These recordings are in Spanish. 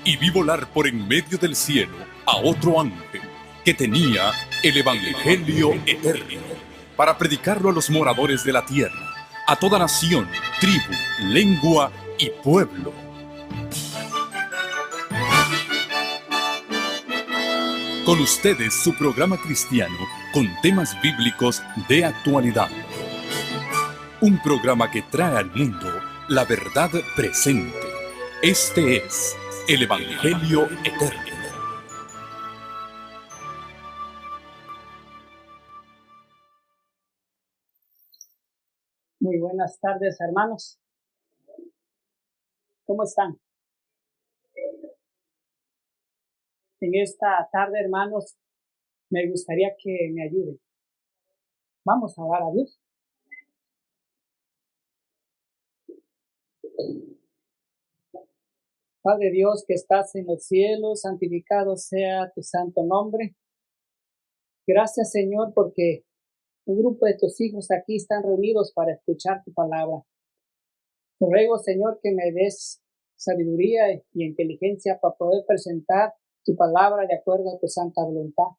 y vi volar por en medio del cielo a otro ángel que tenía el Evangelio eterno para predicarlo a los moradores de la tierra, a toda nación, tribu, lengua y pueblo. Con ustedes su programa cristiano con temas bíblicos de actualidad. Un programa que trae al mundo la verdad presente. Este es el Evangelio eterno. Muy buenas tardes, hermanos. ¿Cómo están? En esta tarde, hermanos, me gustaría que me ayuden. Vamos a orar a Dios. Padre Dios que estás en los cielos, santificado sea tu santo nombre. Gracias, Señor, porque un grupo de tus hijos aquí están reunidos para escuchar tu palabra. Te ruego, Señor, que me des sabiduría y inteligencia para poder presentar tu palabra de acuerdo a tu santa voluntad,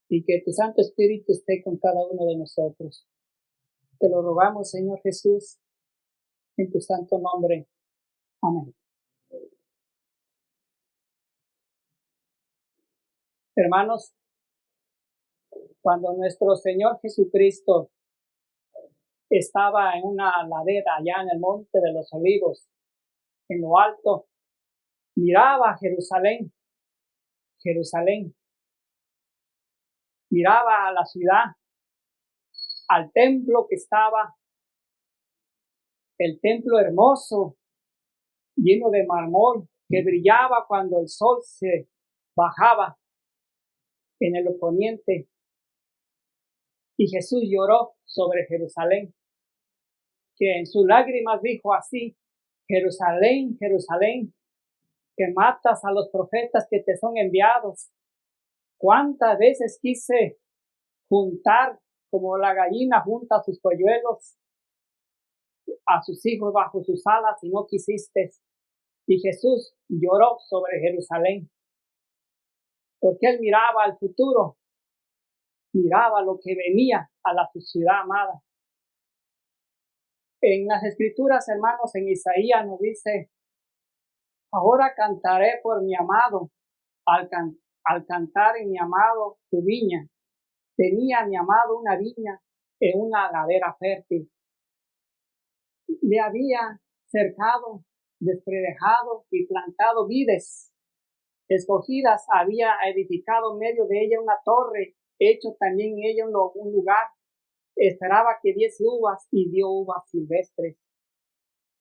y que tu Santo Espíritu esté con cada uno de nosotros. Te lo rogamos, Señor Jesús, en tu santo nombre. Amén. Hermanos, cuando nuestro Señor Jesucristo estaba en una ladera allá en el Monte de los Olivos, en lo alto, miraba a Jerusalén, miraba a la ciudad, al templo que estaba, el templo hermoso, lleno de mármol, que brillaba cuando el sol se bajaba en el poniente. Y Jesús lloró sobre Jerusalén, que en sus lágrimas dijo así: Jerusalén, Jerusalén, que matas a los profetas que te son enviados. ¿Cuántas veces quise juntar, como la gallina junta sus polluelos, a sus hijos bajo sus alas, y no quisiste? Y Jesús lloró sobre Jerusalén, porque él miraba al futuro, miraba lo que venía a la ciudad amada. En las Escrituras, hermanos, en Isaías nos dice: ahora cantaré por mi amado, al cantar en mi amado su viña. Tenía mi amado una viña en una ladera fértil. Le había cercado, despredejado y plantado vides escogidas. Había edificado en medio de ella una torre, hecho también en ella un lugar. Esperaba que diese uvas y dio uvas silvestres.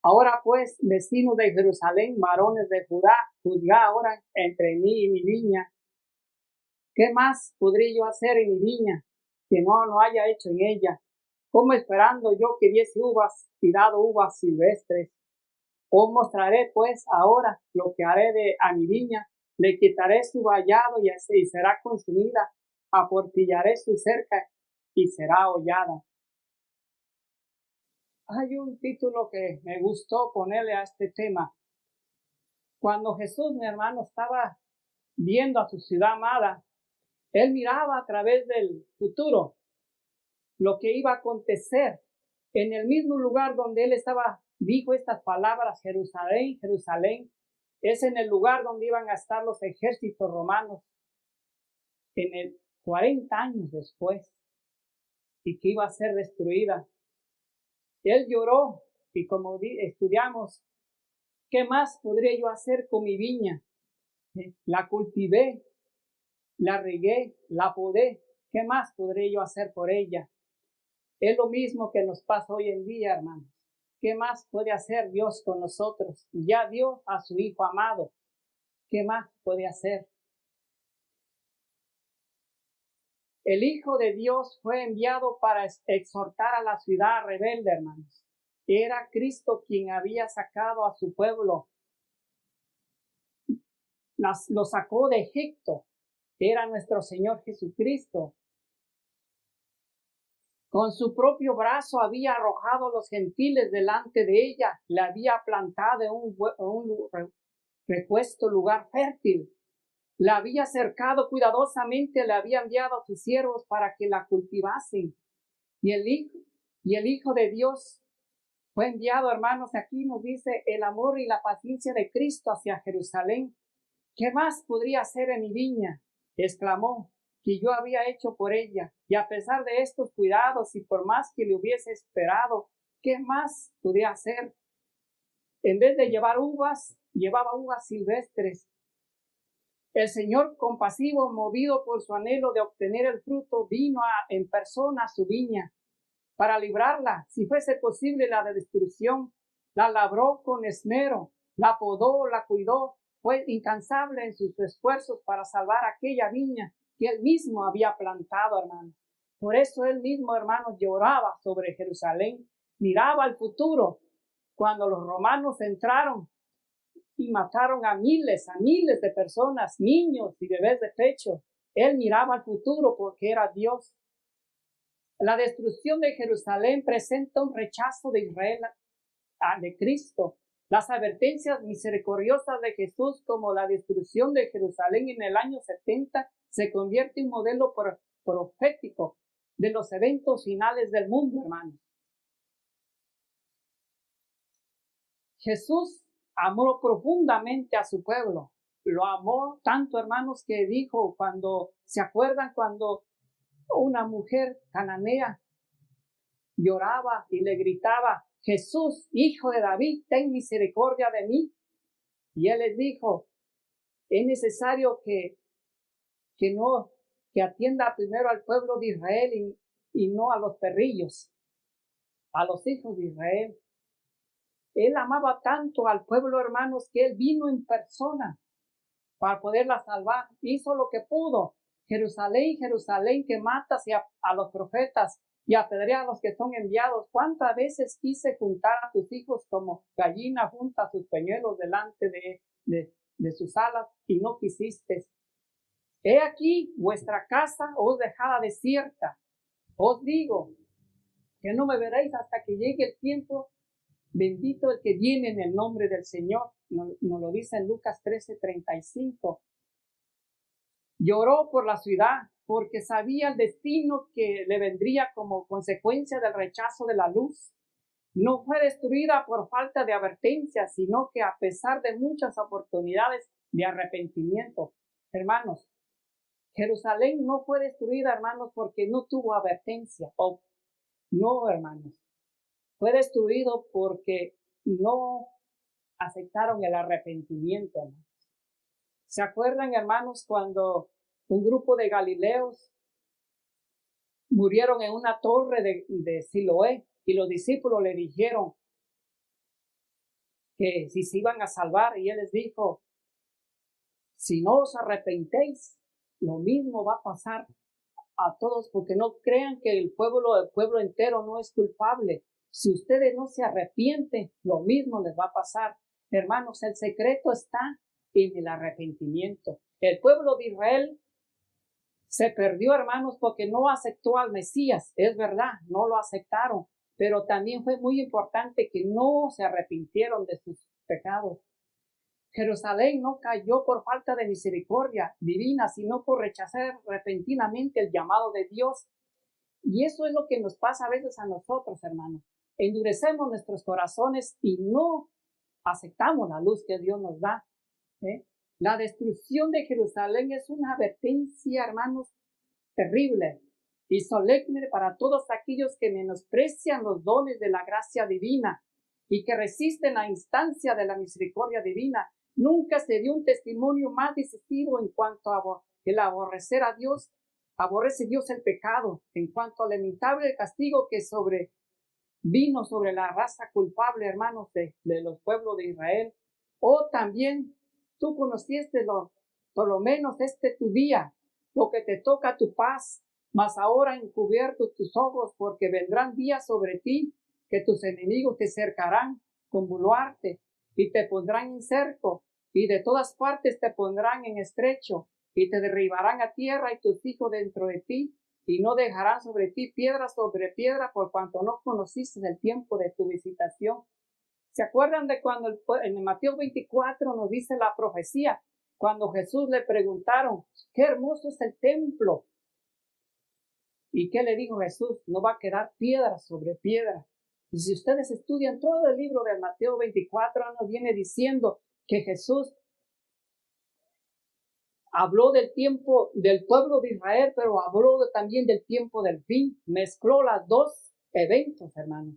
Ahora pues, vecinos de Jerusalén, varones de Judá, juzgad ahora entre mí y mi viña. ¿Qué más podré yo hacer en mi viña que no haya hecho en ella? ¿Cómo esperando yo que diese uvas y dado uvas silvestres? Os mostraré pues ahora lo que haré a mi viña. Le quitaré su vallado y será consumida. Aportillaré su cerca y será hollada. Hay un título que me gustó ponerle a este tema. Cuando Jesús, mi hermano, estaba viendo a su ciudad amada, él miraba a través del futuro lo que iba a acontecer. En el mismo lugar donde él estaba, dijo estas palabras: Jerusalén, Jerusalén. Es en el lugar donde iban a estar los ejércitos romanos en el 40 años después, y que iba a ser destruida. Él lloró, y como estudiamos, ¿qué más podría yo hacer con mi viña? La cultivé, la regué, la podé. ¿Qué más podré yo hacer por ella? Es lo mismo que nos pasa hoy en día, hermanos. ¿Qué más puede hacer Dios con nosotros? Ya dio a su Hijo amado. ¿Qué más puede hacer? El Hijo de Dios fue enviado para exhortar a la ciudad rebelde, hermanos. Era Cristo quien había sacado a su pueblo. Lo sacó de Egipto. Era nuestro Señor Jesucristo. Con su propio brazo había arrojado a los gentiles delante de ella. Le había plantado repuesto lugar fértil. La había cercado cuidadosamente, le había enviado a sus siervos para que la cultivasen. Y el Hijo de Dios fue enviado, hermanos, aquí nos dice el amor y la paciencia de Cristo hacia Jerusalén. ¿Qué más podría hacer en mi viña? Exclamó, que yo había hecho por ella. Y a pesar de estos cuidados y por más que le hubiese esperado, ¿qué más podría hacer? En vez de llevar uvas, llevaba uvas silvestres. El Señor, compasivo, movido por su anhelo de obtener el fruto, vino en persona a su viña para librarla, si fuese posible, la de destrucción. La labró con esmero, la podó, la cuidó, fue incansable en sus esfuerzos para salvar aquella viña que él mismo había plantado, hermano. Por eso él mismo, hermano, lloraba sobre Jerusalén, miraba al futuro. Cuando los romanos entraron y mataron a miles de personas, niños y bebés de pecho, él miraba al futuro porque era Dios. La destrucción de Jerusalén presenta un rechazo de Israel, de Cristo. Las advertencias misericordiosas de Jesús, como la destrucción de Jerusalén en el año 70, se convierte en un modelo profético de los eventos finales del mundo, hermanos. Jesús amó profundamente a su pueblo. Lo amó tanto, hermanos, que dijo, cuando se acuerdan, cuando una mujer cananea lloraba y le gritaba, Jesús, hijo de David, ten misericordia de mí. Y él les dijo, es necesario que atienda primero al pueblo de Israel y no a los perrillos, a los hijos de Israel. Él amaba tanto al pueblo, hermanos, que él vino en persona para poderla salvar. Hizo lo que pudo. Jerusalén, Jerusalén, que matas a los profetas y apedrea a los que son enviados. ¿Cuántas veces quise juntar a tus hijos como gallina junta sus peñuelos delante de sus alas y no quisiste? He aquí vuestra casa os dejada desierta. Os digo que no me veréis hasta que llegue el tiempo. Bendito el que viene en el nombre del Señor. Nos lo dice en Lucas 13:35. Lloró por la ciudad porque sabía el destino que le vendría como consecuencia del rechazo de la luz. No fue destruida por falta de advertencia, sino que a pesar de muchas oportunidades de arrepentimiento. Hermanos, Jerusalén no fue destruida, hermanos, porque no tuvo advertencia. No, hermanos. Fue destruido porque no aceptaron el arrepentimiento, hermanos. ¿Se acuerdan, hermanos, cuando un grupo de galileos murieron en una torre de Siloé y los discípulos le dijeron que si se iban a salvar? Y él les dijo, si no os arrepentéis, lo mismo va a pasar a todos, porque no crean que el pueblo entero no es culpable. Si ustedes no se arrepienten, lo mismo les va a pasar. Hermanos, el secreto está en el arrepentimiento. El pueblo de Israel se perdió, hermanos, porque no aceptó al Mesías. Es verdad, no lo aceptaron, pero también fue muy importante que no se arrepintieron de sus pecados. Jerusalén no cayó por falta de misericordia divina, sino por rechazar repentinamente el llamado de Dios. Y eso es lo que nos pasa a veces a nosotros, hermanos. Endurecemos nuestros corazones y no aceptamos la luz que Dios nos da. La destrucción de Jerusalén es una advertencia, hermanos, terrible y solemne para todos aquellos que menosprecian los dones de la gracia divina y que resisten la instancia de la misericordia divina. Nunca se dio un testimonio más decisivo en cuanto a el aborrecer a Dios. Aborrece Dios el pecado, en cuanto al lamentable castigo que vino sobre la raza culpable, hermanos, de los pueblos de Israel. También tú conociste por lo menos tu día, lo que te toca tu paz, mas ahora encubiertos tus ojos, porque vendrán días sobre ti que tus enemigos te cercarán con baluarte y te pondrán en cerco y de todas partes te pondrán en estrecho y te derribarán a tierra y tus hijos dentro de ti y no dejarán sobre ti piedra sobre piedra por cuanto no conociste el tiempo de tu visitación. ¿Se acuerdan de cuando en Mateo 24 nos dice la profecía? Cuando Jesús le preguntaron, qué hermoso es el templo. ¿Y qué le dijo Jesús? No va a quedar piedra sobre piedra. Y si ustedes estudian todo el libro de Mateo 24, nos viene diciendo que Jesús habló del tiempo del pueblo de Israel, pero habló también del tiempo del fin. Mezcló los dos eventos, hermanos.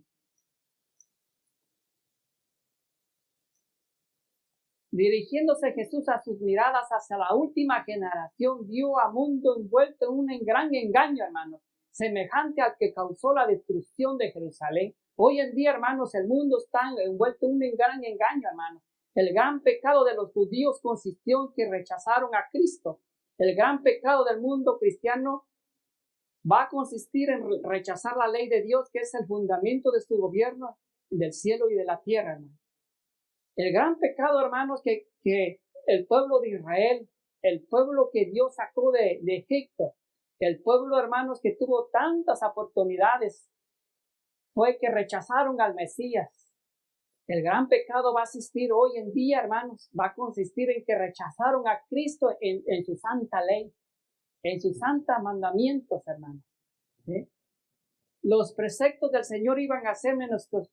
Dirigiéndose Jesús a sus miradas hacia la última generación, vio a mundo envuelto en un gran engaño, hermanos, semejante al que causó la destrucción de Jerusalén. Hoy en día, hermanos, el mundo está envuelto en un gran engaño, hermanos. El gran pecado de los judíos consistió en que rechazaron a Cristo. El gran pecado del mundo cristiano va a consistir en rechazar la ley de Dios, que es el fundamento de su gobierno del cielo y de la tierra, hermanos. El gran pecado, hermanos, que el pueblo de Israel, el pueblo que Dios sacó de Egipto, el pueblo, hermanos, que tuvo tantas oportunidades, fue que rechazaron al Mesías. El gran pecado va a existir hoy en día, hermanos, va a consistir en que rechazaron a Cristo en su santa ley, en sus santos mandamientos, hermanos. ¿Sí? Los preceptos del Señor iban a ser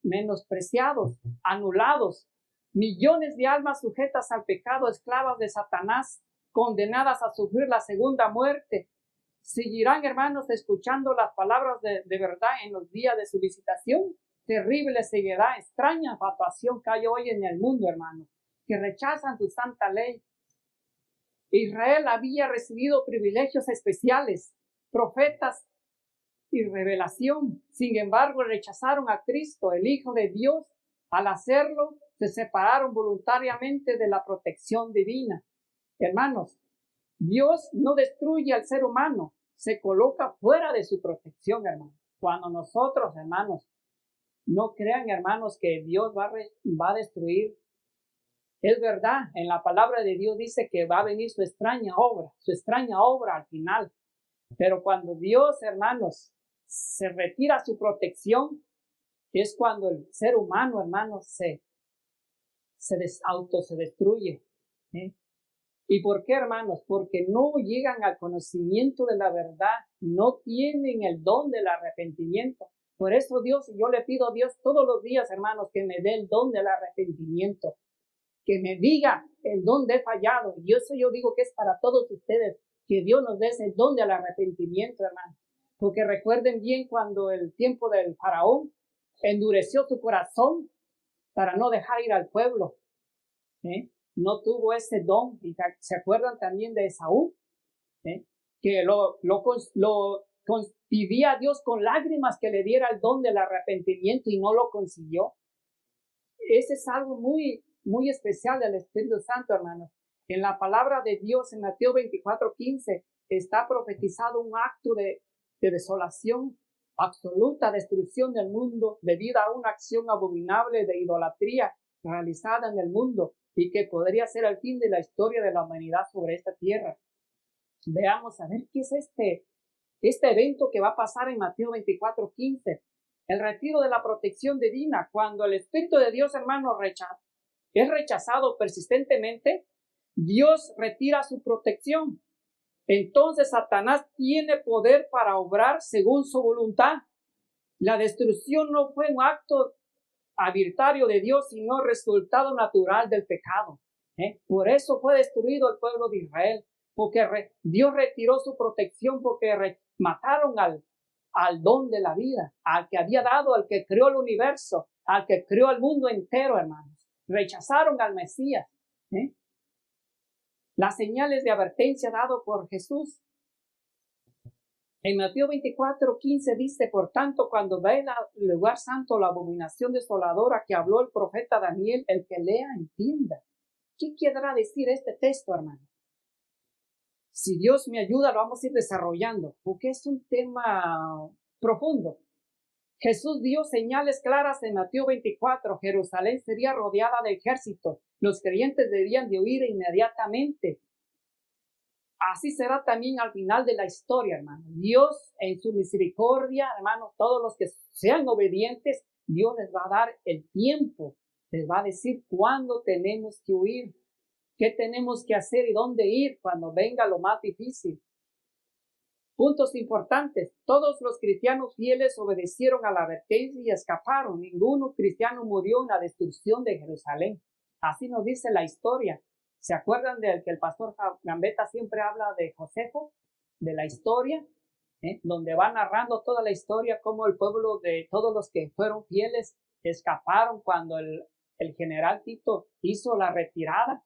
menospreciados, anulados. Millones de almas sujetas al pecado, esclavas de Satanás, condenadas a sufrir la segunda muerte, seguirán, hermanos, escuchando las palabras de verdad en los días de su visitación. Terrible ceguedad, extraña infatuación que hay hoy en el mundo, hermanos, que rechazan su santa ley. Israel había recibido privilegios especiales, profetas y revelación. Sin embargo, rechazaron a Cristo, el Hijo de Dios. Al hacerlo, se separaron voluntariamente de la protección divina. Hermanos, Dios no destruye al ser humano, se coloca fuera de su protección, hermanos. Cuando nosotros, hermanos, no crean, hermanos, que Dios va a destruir. Es verdad, en la palabra de Dios dice que va a venir su extraña obra al final. Pero cuando Dios, hermanos, se retira su protección, es cuando el ser humano, hermanos, se destruye. ¿Y por qué, hermanos? Porque no llegan al conocimiento de la verdad, no tienen el don del arrepentimiento. Por eso Dios, yo le pido a Dios todos los días, hermanos, que me dé el don del arrepentimiento, que me diga en dónde he fallado. Y eso yo digo que es para todos ustedes, que Dios nos dé ese don del arrepentimiento, hermanos. Porque recuerden bien cuando el tiempo del faraón endureció su corazón para no dejar ir al pueblo. No tuvo ese don. Y se acuerdan también de Esaú, que pidía a Dios con lágrimas que le diera el don del arrepentimiento y no lo consiguió. Ese es algo muy, muy especial del Espíritu Santo, hermanos. En la palabra de Dios, en Mateo 24:15, está profetizado un acto de desolación, absoluta destrucción del mundo debido a una acción abominable de idolatría realizada en el mundo y que podría ser el fin de la historia de la humanidad sobre esta tierra. Veamos a ver qué es este evento que va a pasar en Mateo 24:15. El retiro de la protección divina. Cuando el Espíritu de Dios, hermano, es rechazado persistentemente, Dios retira su protección. Entonces Satanás tiene poder para obrar según su voluntad. La destrucción no fue un acto arbitrario de Dios, sino resultado natural del pecado. Por eso fue destruido el pueblo de Israel, porque Dios retiró su protección, porque mataron al don de la vida, al que había dado, al que creó el universo, al que creó el mundo entero, hermanos. Rechazaron al Mesías. Las señales de advertencia dado por Jesús. En Mateo 24:15 dice, por tanto, cuando ve el lugar santo la abominación desoladora que habló el profeta Daniel, el que lea entienda. ¿Qué querrá decir este texto, hermano? Si Dios me ayuda, lo vamos a ir desarrollando, porque es un tema profundo. Jesús dio señales claras en Mateo 24. Jerusalén sería rodeada de ejércitos. Los creyentes debían de huir inmediatamente. Así será también al final de la historia, hermano. Dios, en su misericordia, hermanos, todos los que sean obedientes, Dios les va a dar el tiempo Les va a decir cuándo tenemos que huir, qué tenemos que hacer y dónde ir cuando venga lo más difícil. Puntos importantes. Todos los cristianos fieles obedecieron a la advertencia y escaparon. Ninguno cristiano murió en la destrucción de Jerusalén. Así nos dice la historia. ¿Se acuerdan del que el pastor Gambetta siempre habla de Josefo? De la historia, donde va narrando toda la historia, cómo el pueblo de todos los que fueron fieles escaparon cuando el general Tito hizo la retirada.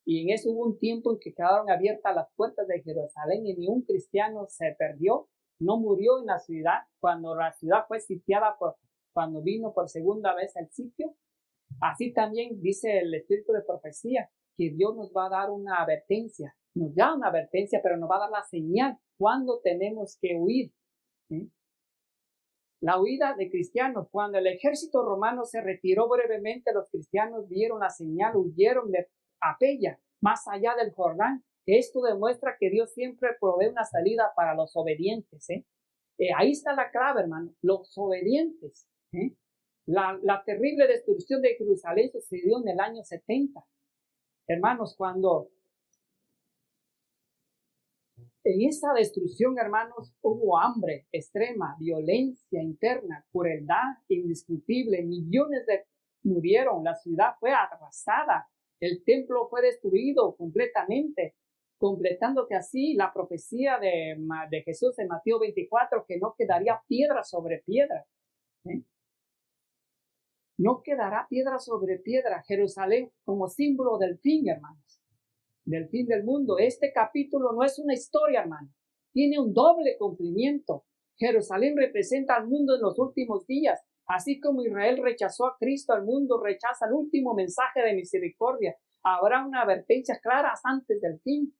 Y en eso hubo un tiempo en que quedaron abiertas las puertas de Jerusalén y ni un cristiano se perdió, no murió en la ciudad cuando la ciudad fue sitiada cuando vino por segunda vez el sitio. Así también dice el espíritu de profecía que Dios nos va a dar una advertencia, nos da una advertencia, pero nos va a dar la señal cuando tenemos que huir. La huida de cristianos. Cuando el ejército romano se retiró brevemente, los cristianos vieron la señal, huyeron de Apella, más allá del Jordán. Esto demuestra que Dios siempre provee una salida para los obedientes. Ahí está la clave, hermano, los obedientes. La terrible destrucción de Jerusalén sucedió en el año 70. Hermanos, cuando en esa destrucción, hermanos, hubo hambre extrema, violencia interna, crueldad indiscutible, millones murieron, la ciudad fue arrasada, el templo fue destruido completamente, completándose así la profecía de Jesús en Mateo 24, que no quedaría piedra sobre piedra. No quedará piedra sobre piedra. Jerusalén como símbolo del fin, hermanos, del fin del mundo. Este capítulo no es una historia, hermano. Tiene un doble cumplimiento. Jerusalén representa al mundo en los últimos días. Así como Israel rechazó a Cristo, el mundo rechaza el último mensaje de misericordia. Habrá una advertencia clara antes del fin.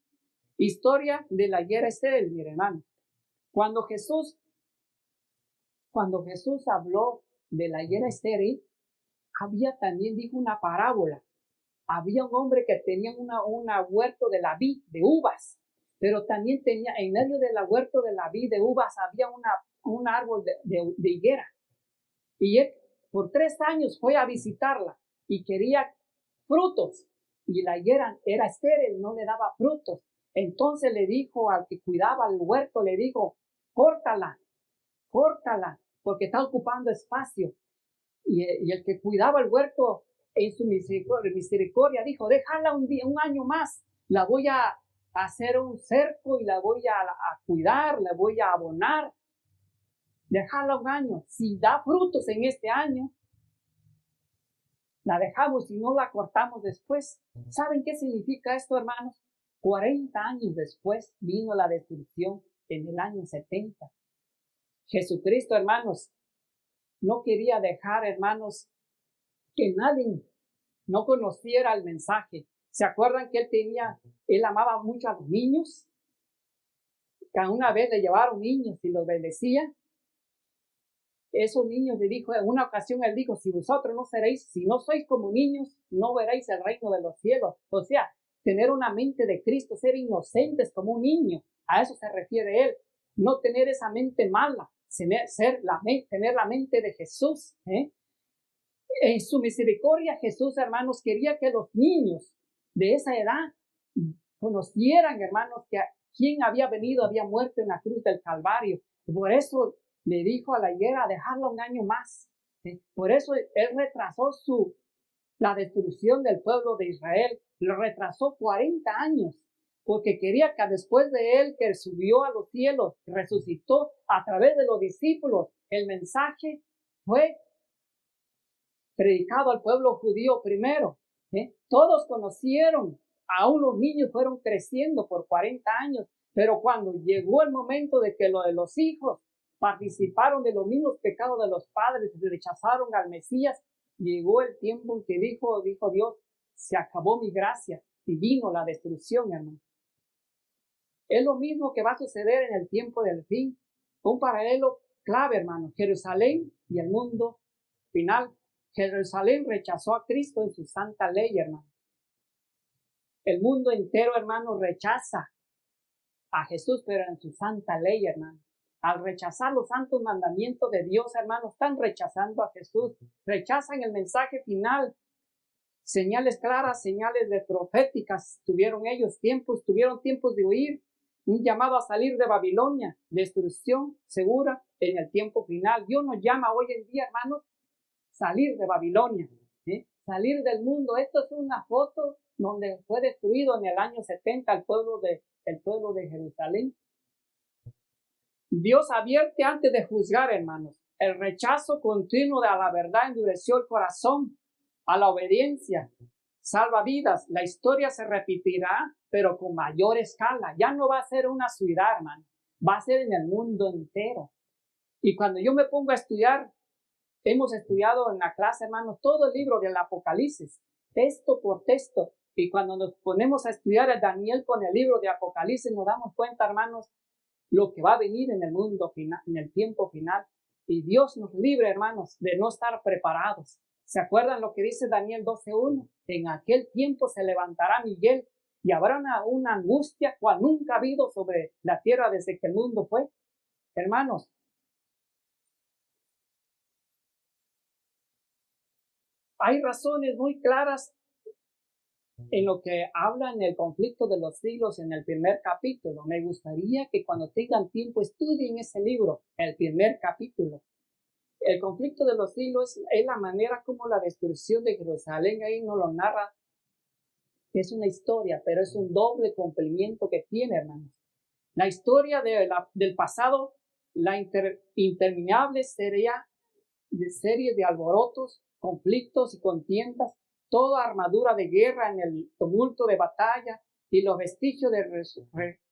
Historia de la higuera estéril, mi hermano. Cuando Jesús habló de la higuera estéril, había también, dijo una parábola. Había un hombre que tenía una huerto de la vid, de uvas, pero también tenía, en medio de la huerto de la vid de uvas, había un árbol de higuera. Y él por 3 años fue a visitarla y quería frutos. Y la higuera era estéril, no le daba frutos. Entonces le dijo al que cuidaba el huerto, le dijo, córtala, porque está ocupando espacio. Y el que cuidaba el huerto, en su misericordia, dijo, déjala un año más, la voy a hacer un cerco y la voy a cuidar, la voy a abonar. Déjala un año. Si da frutos en este año, la dejamos y no la cortamos después. ¿Saben qué significa esto, hermanos? 40 años después vino la destrucción en el año 70. Jesucristo, hermanos, no quería dejar, hermanos, que nadie no conociera el mensaje. ¿Se acuerdan que él amaba mucho a los niños? Que una vez le llevaron niños y los bendecía. Esos niños le dijo, en una ocasión él dijo, si no sois como niños, no veréis el reino de los cielos. O sea, tener una mente de Cristo, ser inocentes como un niño, a eso se refiere él. No tener esa mente mala, tener la mente de Jesús. En su misericordia, Jesús, hermanos, quería que los niños de esa edad conocieran, hermanos, que quien había muerto en la cruz del Calvario. Y por eso le dijo a la higuera, dejarla un año más. Por eso él retrasó la destrucción del pueblo de Israel. Lo retrasó 40 años, porque quería que después de él, que subió a los cielos, resucitó a través de los discípulos, el mensaje fue predicado al pueblo judío primero. Todos conocieron, aún los niños fueron creciendo por 40 años, pero cuando llegó el momento de que lo de los hijos participaron de los mismos pecados de los padres y rechazaron al Mesías, llegó el tiempo en que dijo Dios, se acabó mi gracia y vino la destrucción, hermano. Es lo mismo que va a suceder en el tiempo del fin. Un paralelo clave, hermano. Jerusalén y el mundo final. Jerusalén rechazó a Cristo en su santa ley, hermano. El mundo entero, hermano, rechaza a Jesús, pero en su santa ley, hermano. al rechazar los santos mandamientos de Dios, hermanos, están rechazando a Jesús, rechazan el mensaje final. Señales claras, señales de proféticas tuvieron ellos, tuvieron tiempos de huir, un llamado a salir de Babilonia, destrucción segura en el tiempo final. Dios nos llama hoy en día, hermanos, salir de Babilonia, salir del mundo. Esto es una foto donde fue destruido en el año 70 el pueblo de Jerusalén. Dios advierte antes de juzgar, hermanos. El rechazo continuo de la verdad endureció el corazón a la obediencia. Salva vidas. La historia se repetirá, pero con mayor escala. Ya no va a ser una ciudad, hermano. Va a ser en el mundo entero. Y cuando yo me pongo a estudiar, hemos estudiado en la clase, hermanos, todo el libro del Apocalipsis, texto por texto. Y cuando nos ponemos a estudiar el Daniel con el libro de Apocalipsis, nos damos cuenta, hermanos, lo que va a venir en el mundo final, en el tiempo final. Y Dios nos libre, hermanos, de no estar preparados. ¿Se acuerdan lo que dice Daniel 12:1? En aquel tiempo se levantará Miguel y habrá una angustia cual nunca ha habido sobre la tierra desde que el mundo fue. Hermanos, hay razones muy claras en lo que habla en el conflicto de los siglos en el primer capítulo. Me gustaría que cuando tengan tiempo estudien ese libro, el primer capítulo. El conflicto de los siglos es la manera como la destrucción de Jerusalén, ahí no lo narra. Es una historia, pero es un doble cumplimiento que tiene, hermanos. La historia del pasado, la interminable serie de alborotos, conflictos y contiendas, toda armadura de guerra en el tumulto de batalla y los vestigios de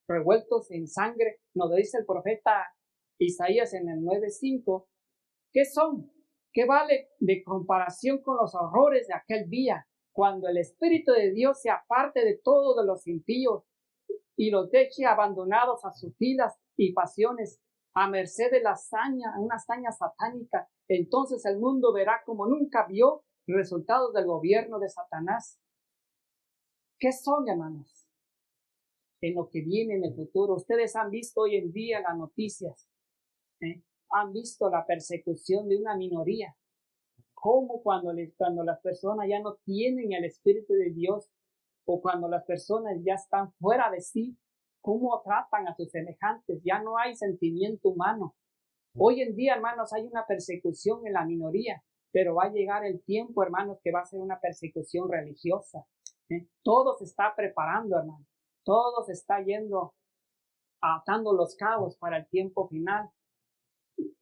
revueltos en sangre, nos dice el profeta Isaías en el 9:5. ¿Qué son? ¿Qué vale de comparación con los horrores de aquel día, cuando el Espíritu de Dios se aparte de todos los impíos y los deje abandonados a sus filas y pasiones, a merced de una hazaña satánica? Entonces el mundo verá como nunca vio resultados del gobierno de Satanás. ¿Qué son, hermanos? En lo que viene en el futuro. Ustedes han visto hoy en día las noticias, han visto la persecución de una minoría. Cómo cuando las personas ya no tienen el Espíritu de Dios, o cuando las personas ya están fuera de sí, cómo tratan a sus semejantes. Ya no hay sentimiento humano. Hoy en día, hermanos, hay una persecución en la minoría, pero va a llegar el tiempo, hermanos, que va a ser una persecución religiosa. Todo se está preparando, hermanos. Todo se está yendo, atando los cabos para el tiempo final.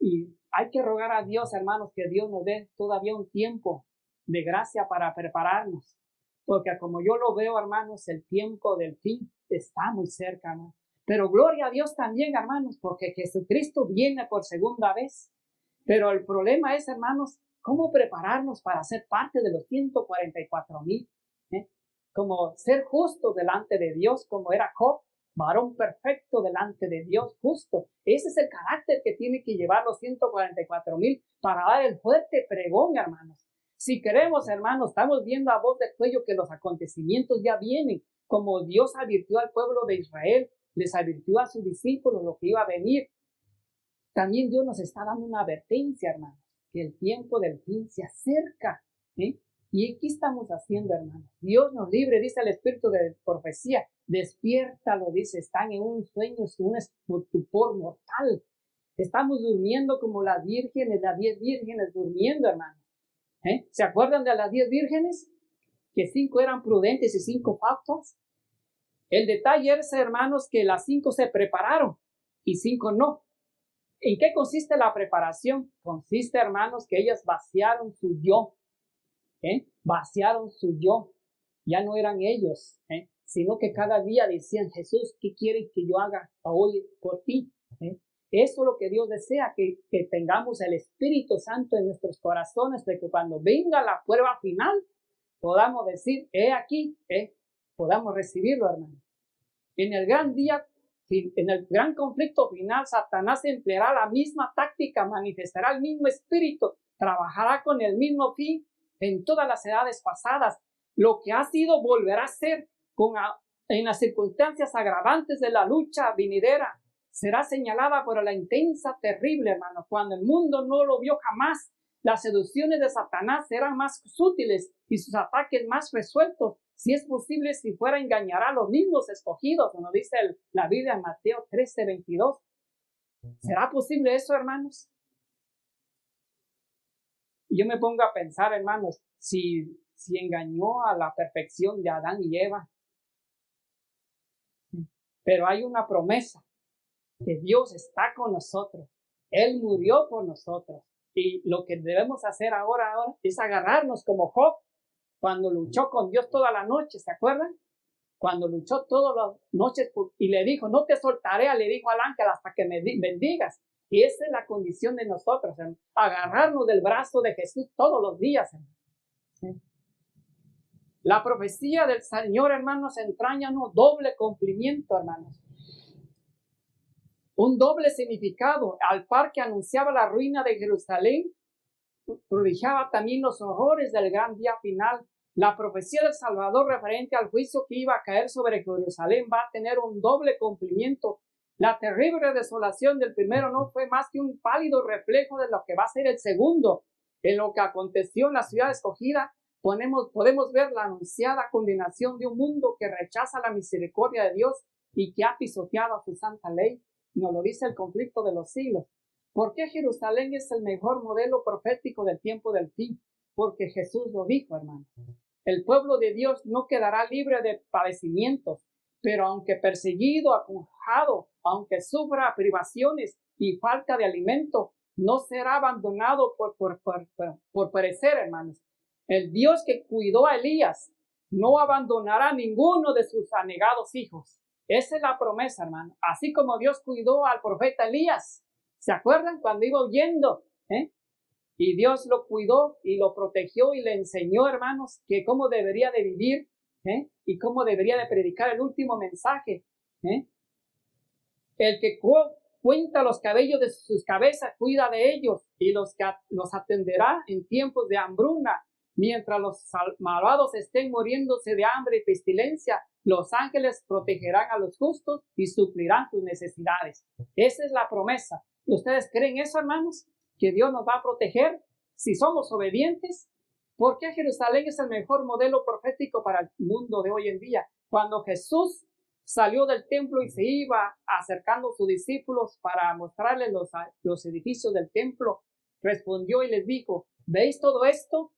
Y hay que rogar a Dios, hermanos, que Dios nos dé todavía un tiempo de gracia para prepararnos. Porque como yo lo veo, hermanos, el tiempo del fin está muy cerca, ¿no? Pero gloria a Dios también, hermanos, porque Jesucristo viene por segunda vez. Pero el problema es, hermanos, cómo prepararnos para ser parte de los 144,000. Como ser justos delante de Dios, como era Job, varón perfecto delante de Dios, justo. Ese es el carácter que tiene que llevar los 144,000 para dar el fuerte pregón, hermanos. Si queremos, hermanos, estamos viendo a voz de cuello que los acontecimientos ya vienen, como Dios advirtió al pueblo de Israel, les advirtió a sus discípulos lo que iba a venir. También Dios nos está dando una advertencia, hermanos, que el tiempo del fin se acerca. ¿Y qué estamos haciendo, hermanos? Dios nos libre, dice el espíritu de profecía. Despiértalo, dice, están en un sueño, un estupor mortal. Estamos durmiendo como las 10 vírgenes durmiendo, hermanos. ¿Se acuerdan de las 10 vírgenes? Que 5 eran prudentes y 5 fatuas. El detalle es, hermanos, que las 5 se prepararon y 5 no. ¿En qué consiste la preparación? Consiste, hermanos, que ellas vaciaron su yo. Vaciaron su yo. Ya no eran ellos, sino que cada día decían: Jesús, ¿qué quieres que yo haga hoy por ti? Eso es lo que Dios desea, que tengamos el Espíritu Santo en nuestros corazones, de que cuando venga la prueba final, podamos decir: he aquí, podamos recibirlo, hermano. En el gran día, en el gran conflicto final, Satanás empleará la misma táctica, manifestará el mismo espíritu, trabajará con el mismo fin en todas las edades pasadas. Lo que ha sido volverá a ser en las circunstancias agravantes de la lucha venidera. será señalada por la intensa, terrible, hermanos. Cuando el mundo no lo vio jamás, las seducciones de Satanás serán más sutiles y sus ataques más resueltos. Si es posible, si fuera, engañará a los mismos escogidos, como dice la Biblia en Mateo 13:22. ¿Será posible eso, hermanos? Y yo me pongo a pensar, hermanos, si engañó a la perfección de Adán y Eva. Pero hay una promesa, que Dios está con nosotros. Él murió por nosotros. Y lo que debemos hacer ahora es agarrarnos como Job, cuando luchó con Dios toda la noche, ¿se acuerdan? Cuando luchó todas las noches y le dijo, no te soltaré, le dijo al ángel, hasta que me bendigas. Y esa es la condición de nosotros, agarrarnos del brazo de Jesús todos los días, hermano. La profecía del Señor, hermanos, entraña un doble cumplimiento, hermanos. Un doble significado. Al par que anunciaba la ruina de Jerusalén, prodigiaba también los horrores del gran día final. La profecía del Salvador referente al juicio que iba a caer sobre Jerusalén va a tener un doble cumplimiento. La terrible desolación del primero no fue más que un pálido reflejo de lo que va a ser el segundo. En lo que aconteció en la ciudad escogida, podemos ver la anunciada condenación de un mundo que rechaza la misericordia de Dios y que ha pisoteado a su santa ley. Nos lo dice el conflicto de los siglos. ¿Por qué Jerusalén es el mejor modelo profético del tiempo del fin? Porque Jesús lo dijo, hermano. El pueblo de Dios no quedará libre de padecimientos, pero aunque perseguido, acongojado, aunque sufra privaciones y falta de alimento, no será abandonado por perecer, hermanos. El Dios que cuidó a Elías no abandonará a ninguno de sus anegados hijos. Esa es la promesa, hermano. Así como Dios cuidó al profeta Elías. ¿Se acuerdan cuando iba huyendo? Y Dios lo cuidó y lo protegió y le enseñó, hermanos, que cómo debería de vivir y cómo debería de predicar el último mensaje. El que cuenta los cabellos de sus cabezas, cuida de ellos y los atenderá en tiempos de hambruna. Mientras los malvados estén muriéndose de hambre y pestilencia, los ángeles protegerán a los justos y suplirán sus necesidades. Esa es la promesa. ¿Y ustedes creen eso, hermanos? ¿Que Dios nos va a proteger si somos obedientes? ¿Por qué Jerusalén es el mejor modelo profético para el mundo de hoy en día? Cuando Jesús salió del templo y se iba acercando a sus discípulos para mostrarles los edificios del templo, respondió y les dijo, ¿veis todo esto?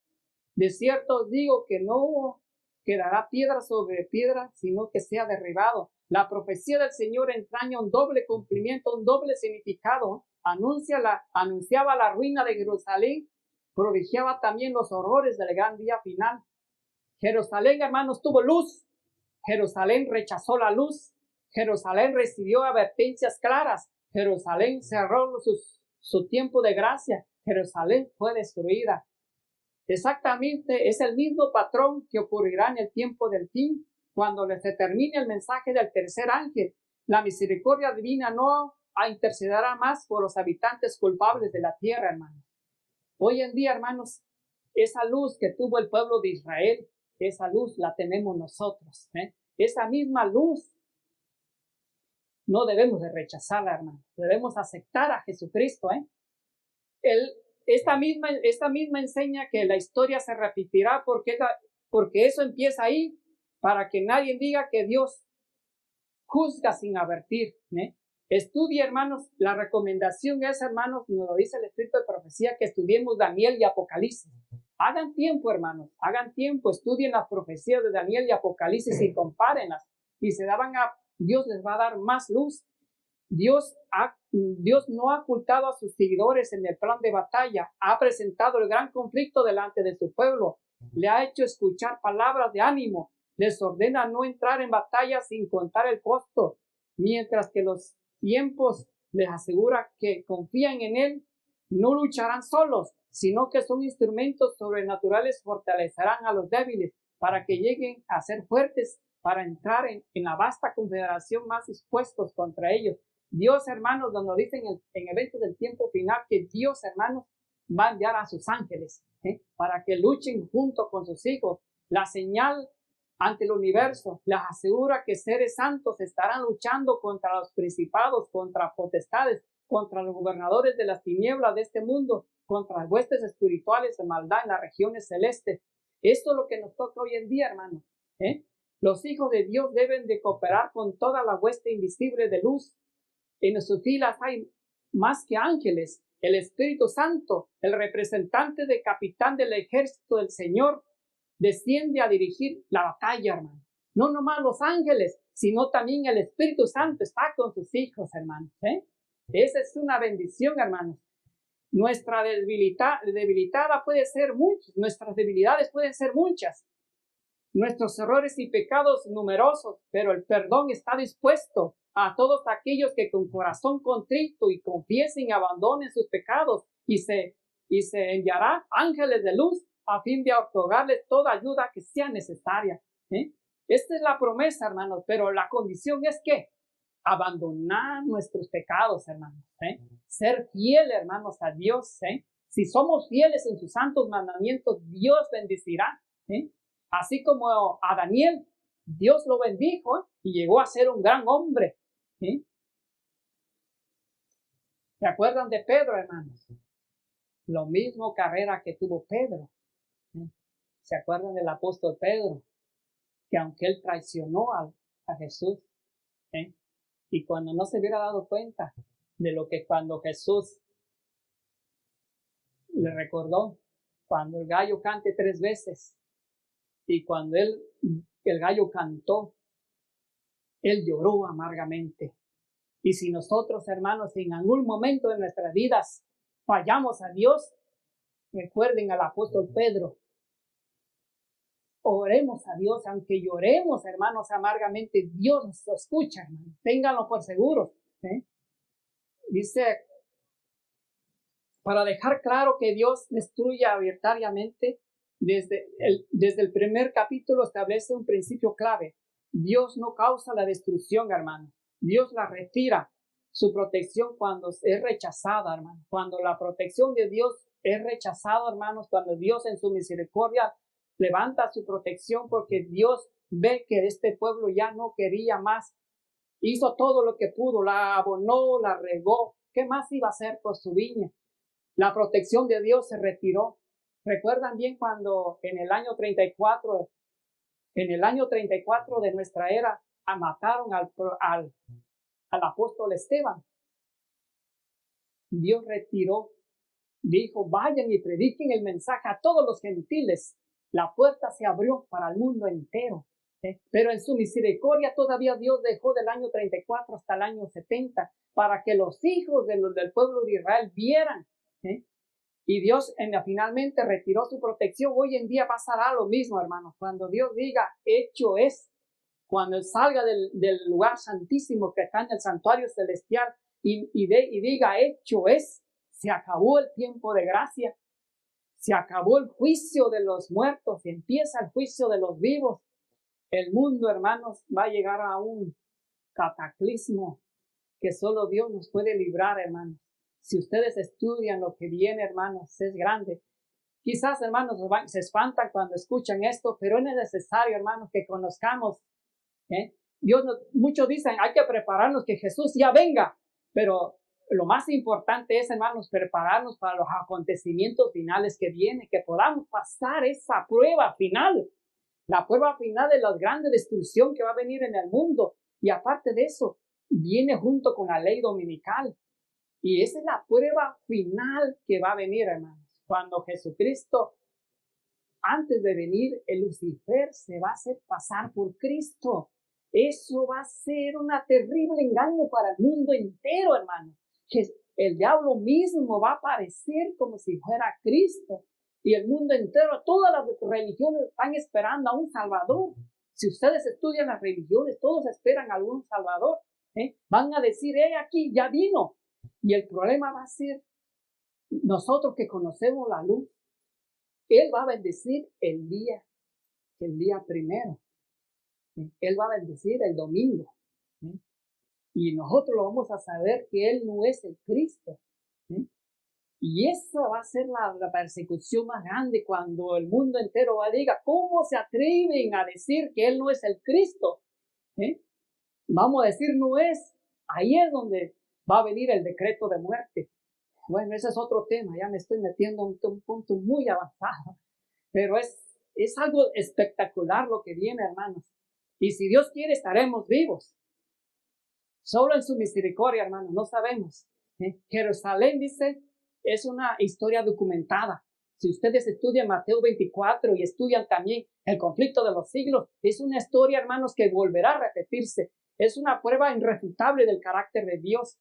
De cierto os digo que no quedará piedra sobre piedra, sino que sea derribado. La profecía del Señor entraña un doble cumplimiento, un doble significado. Anunciaba la ruina de Jerusalén, prodigiaba también los horrores del gran día final. Jerusalén, hermanos, tuvo luz. Jerusalén rechazó la luz. Jerusalén recibió advertencias claras. Jerusalén cerró su tiempo de gracia. Jerusalén fue destruida. Exactamente, es el mismo patrón que ocurrirá en el tiempo del fin, cuando se termine el mensaje del tercer ángel. La misericordia divina no intercederá más por los habitantes culpables de la tierra, hermanos. Hoy en día, hermanos, esa luz que tuvo el pueblo de Israel, esa luz la tenemos nosotros. Esa misma luz no debemos de rechazarla, hermanos. Debemos aceptar a Jesucristo. Esta misma enseña que la historia se repetirá porque eso empieza ahí, para que nadie diga que Dios juzga sin advertir. Estudie, hermanos, la recomendación es, hermanos, nos lo dice el Espíritu de Profecía, que estudiemos Daniel y Apocalipsis. Hagan tiempo, hermanos, hagan tiempo, estudien las profecías de Daniel y Apocalipsis y compárenlas. Y Dios les va a dar más luz. Dios no ha ocultado a sus seguidores en el plan de batalla. Ha presentado el gran conflicto delante de su pueblo. Le ha hecho escuchar palabras de ánimo. Les ordena no entrar en batalla sin contar el costo. Mientras que los tiempos les asegura que confían en Él, no lucharán solos, sino que son instrumentos sobrenaturales, fortalecerán a los débiles para que lleguen a ser fuertes, para entrar en la vasta confederación más dispuestos contra ellos. Dios, hermanos, nos dice en eventos del tiempo final que Dios, hermanos, va a enviar a sus ángeles para que luchen junto con sus hijos. La señal ante el universo, les asegura que seres santos estarán luchando contra los principados, contra potestades, contra los gobernadores de las tinieblas de este mundo, contra las huestes espirituales de maldad en las regiones celestes. Esto es lo que nos toca hoy en día, hermanos. Los hijos de Dios deben de cooperar con toda la hueste invisible de luz. En sus filas hay más que ángeles. El Espíritu Santo, el representante del capitán del ejército del Señor, desciende a dirigir la batalla, hermano. No nomás los ángeles, sino también el Espíritu Santo está con sus hijos, hermanos. Esa es una bendición, hermanos. Nuestra debilitada puede ser muchas, nuestras debilidades pueden ser muchas, nuestros errores y pecados numerosos, pero el perdón está dispuesto a todos aquellos que con corazón contrito y confiesen y abandonen sus pecados, y se enviará ángeles de luz a fin de otorgarles toda ayuda que sea necesaria. Esta es la promesa, hermanos, pero la condición es que abandonar nuestros pecados, hermanos. Ser fieles, hermanos, a Dios. Si somos fieles en sus santos mandamientos, Dios bendecirá. Así como a Daniel, Dios lo bendijo y llegó a ser un gran hombre. ¿Se acuerdan de Pedro, hermanos? Lo mismo carrera que tuvo Pedro. ¿Se acuerdan del apóstol Pedro? Que aunque él traicionó a Jesús, y cuando no se hubiera dado cuenta de lo que cuando Jesús le recordó, cuando el gallo cante 3 veces, y cuando el gallo cantó, él lloró amargamente. Y si nosotros, hermanos, en algún momento de nuestras vidas fallamos a Dios, recuerden al apóstol Pedro, oremos a Dios, aunque lloremos, hermanos, amargamente, Dios nos escucha, hermanos. Ténganlo por seguro. Dice, para dejar claro que Dios destruye arbitrariamente, desde el primer capítulo establece un principio clave. Dios no causa la destrucción, hermanos. Dios la retira, su protección cuando es rechazada, hermanos. Cuando la protección de Dios es rechazada, hermanos, cuando Dios en su misericordia levanta su protección porque Dios ve que este pueblo ya no quería más. Hizo todo lo que pudo, la abonó, la regó. ¿Qué más iba a hacer con su viña? La protección de Dios se retiró. ¿Recuerdan bien cuando en el año 34 de nuestra era, mataron al apóstol Esteban? Dios retiró, dijo, vayan y prediquen el mensaje a todos los gentiles. La puerta se abrió para el mundo entero. Pero en su misericordia todavía Dios dejó del año 34 hasta el año 70 para que los hijos del pueblo de Israel vieran. Y Dios finalmente retiró su protección. Hoy en día pasará lo mismo, hermanos. Cuando Dios diga, hecho es, cuando Él salga del lugar santísimo que está en el santuario celestial y diga, hecho es, se acabó el tiempo de gracia, se acabó el juicio de los muertos, empieza el juicio de los vivos. El mundo, hermanos, va a llegar a un cataclismo que solo Dios nos puede librar, hermanos. Si ustedes estudian lo que viene, hermanos, es grande. Quizás, hermanos, se espantan cuando escuchan esto, pero es necesario, hermanos, que conozcamos. Muchos dicen, hay que prepararnos, que Jesús ya venga. Pero lo más importante es, hermanos, prepararnos para los acontecimientos finales que vienen, que podamos pasar esa prueba final. La prueba final de la grande destrucción que va a venir en el mundo. Y aparte de eso, viene junto con la ley dominical. Y esa es la prueba final que va a venir, hermanos. Cuando Jesucristo, antes de venir, el Lucifer se va a hacer pasar por Cristo. Eso va a ser un terrible engaño para el mundo entero, hermanos. Que el diablo mismo va a aparecer como si fuera Cristo. Y el mundo entero, todas las religiones están esperando a un Salvador. Si ustedes estudian las religiones, todos esperan a algún Salvador. Van a decir, aquí ya vino. Y el problema va a ser nosotros que conocemos la luz. Él va a bendecir el día primero. Él va a bendecir el domingo. Y nosotros lo vamos a saber que Él no es el Cristo. Y esa va a ser la persecución más grande cuando el mundo entero va a decir, ¿cómo se atreven a decir que Él no es el Cristo? Vamos a decir, no es. Ahí es donde va a venir el decreto de muerte. Bueno, ese es otro tema, ya me estoy metiendo en un punto muy avanzado, pero es algo espectacular lo que viene, hermanos. Y si Dios quiere, estaremos vivos. Solo en su misericordia, hermanos, no sabemos. Jerusalén, dice, es una historia documentada. Si ustedes estudian Mateo 24 y estudian también el conflicto de los siglos, es una historia, hermanos, que volverá a repetirse. Es una prueba irrefutable del carácter de Dios.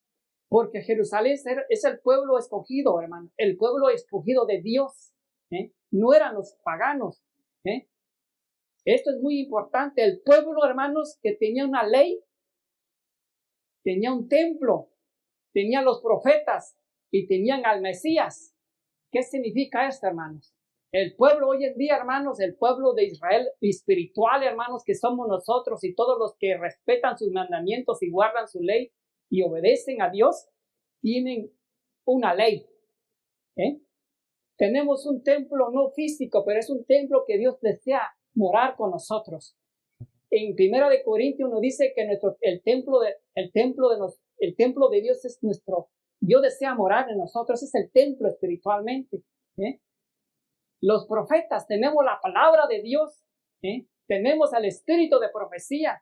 Porque Jerusalén es el pueblo escogido, hermano. El pueblo escogido de Dios. No eran los paganos. Esto es muy importante. El pueblo, hermanos, que tenía una ley, tenía un templo, tenía los profetas y tenían al Mesías. ¿Qué significa esto, hermanos? El pueblo hoy en día, hermanos, el pueblo de Israel espiritual, hermanos, que somos nosotros y todos los que respetan sus mandamientos y guardan su ley y obedecen a Dios, tienen una ley. Tenemos un templo no físico, pero es un templo que Dios desea morar con nosotros. En 1 Corintios nos dice que el templo de Dios es nuestro. Dios desea morar en nosotros, es el templo espiritualmente. Los profetas, tenemos la palabra de Dios, tenemos el espíritu de profecía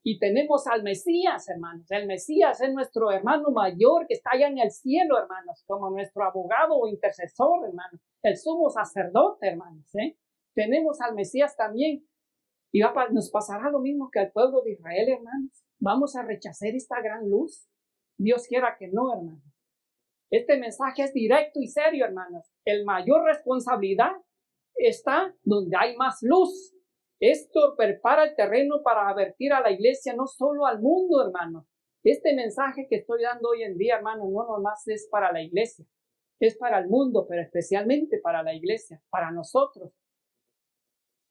y tenemos al Mesías, hermanos. El Mesías es nuestro hermano mayor que está allá en el cielo, hermanos, como nuestro abogado o intercesor, hermanos. El sumo sacerdote, hermanos. Tenemos al Mesías también. Y nos pasará lo mismo que al pueblo de Israel, hermanos. Vamos a rechazar esta gran luz. Dios quiera que no, hermanos. Este mensaje es directo y serio, hermanos. El mayor responsabilidad está donde hay más luz. Esto prepara el terreno para advertir a la iglesia, no solo al mundo, hermanos. Este mensaje que estoy dando hoy en día, hermanos, no nomás es para la iglesia. Es para el mundo, pero especialmente para la iglesia, para nosotros.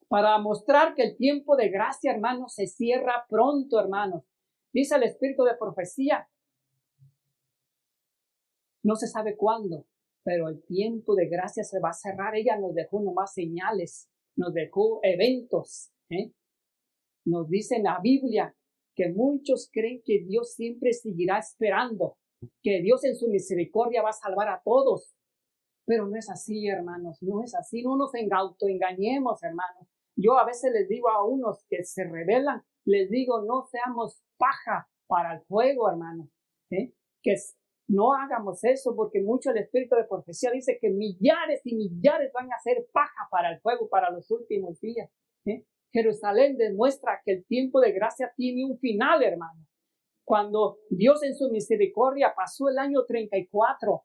Para mostrar que el tiempo de gracia, hermanos, se cierra pronto, hermanos. Dice el espíritu de profecía. No se sabe cuándo, pero el tiempo de gracia se va a cerrar. Ella nos dejó nomás señales, nos dejó eventos. Nos dice en la Biblia que muchos creen que Dios siempre seguirá esperando, que Dios en su misericordia va a salvar a todos. Pero no es así, hermanos, no es así. No nos autoengañemos, hermanos. Yo a veces les digo a unos que se rebelan, les digo, no seamos paja para el fuego, hermanos. Que no hagamos eso, porque mucho el espíritu de profecía dice que millares y millares van a ser paja para el fuego para los últimos días. Jerusalén demuestra que el tiempo de gracia tiene un final, hermanos. Cuando Dios en su misericordia pasó el año 34,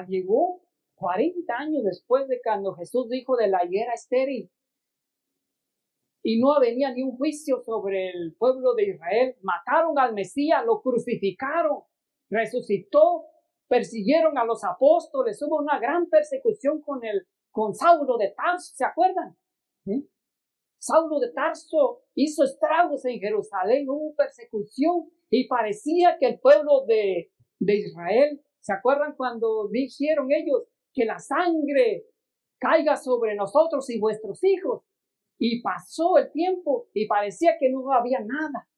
llegó 40 años después de cuando Jesús dijo de la higuera estéril. Y no venía ni un juicio sobre el pueblo de Israel. Mataron al Mesías, lo crucificaron, resucitó, persiguieron a los apóstoles. Hubo una gran persecución con Saulo de Tarso, ¿se acuerdan? Saulo de Tarso hizo estragos en Jerusalén, hubo persecución y parecía que el pueblo de Israel, ¿se acuerdan cuando dijeron ellos que la sangre caiga sobre nosotros y vuestros hijos? Y pasó el tiempo y parecía que no había nada.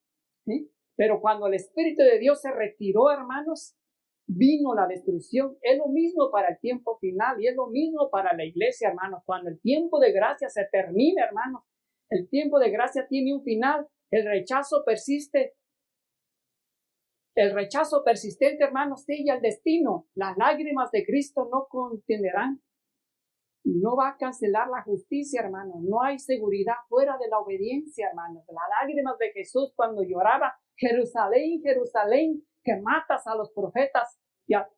Pero cuando el Espíritu de Dios se retiró, hermanos, vino la destrucción. Es lo mismo para el tiempo final y es lo mismo para la iglesia, hermanos. Cuando el tiempo de gracia se termina, hermanos, el tiempo de gracia tiene un final. El rechazo persiste. El rechazo persistente, hermanos, sella el destino. Las lágrimas de Cristo no contendrán. No va a cancelar la justicia, hermanos. No hay seguridad fuera de la obediencia, hermanos. Las lágrimas de Jesús cuando lloraba, Jerusalén, Jerusalén, que matas a los profetas y a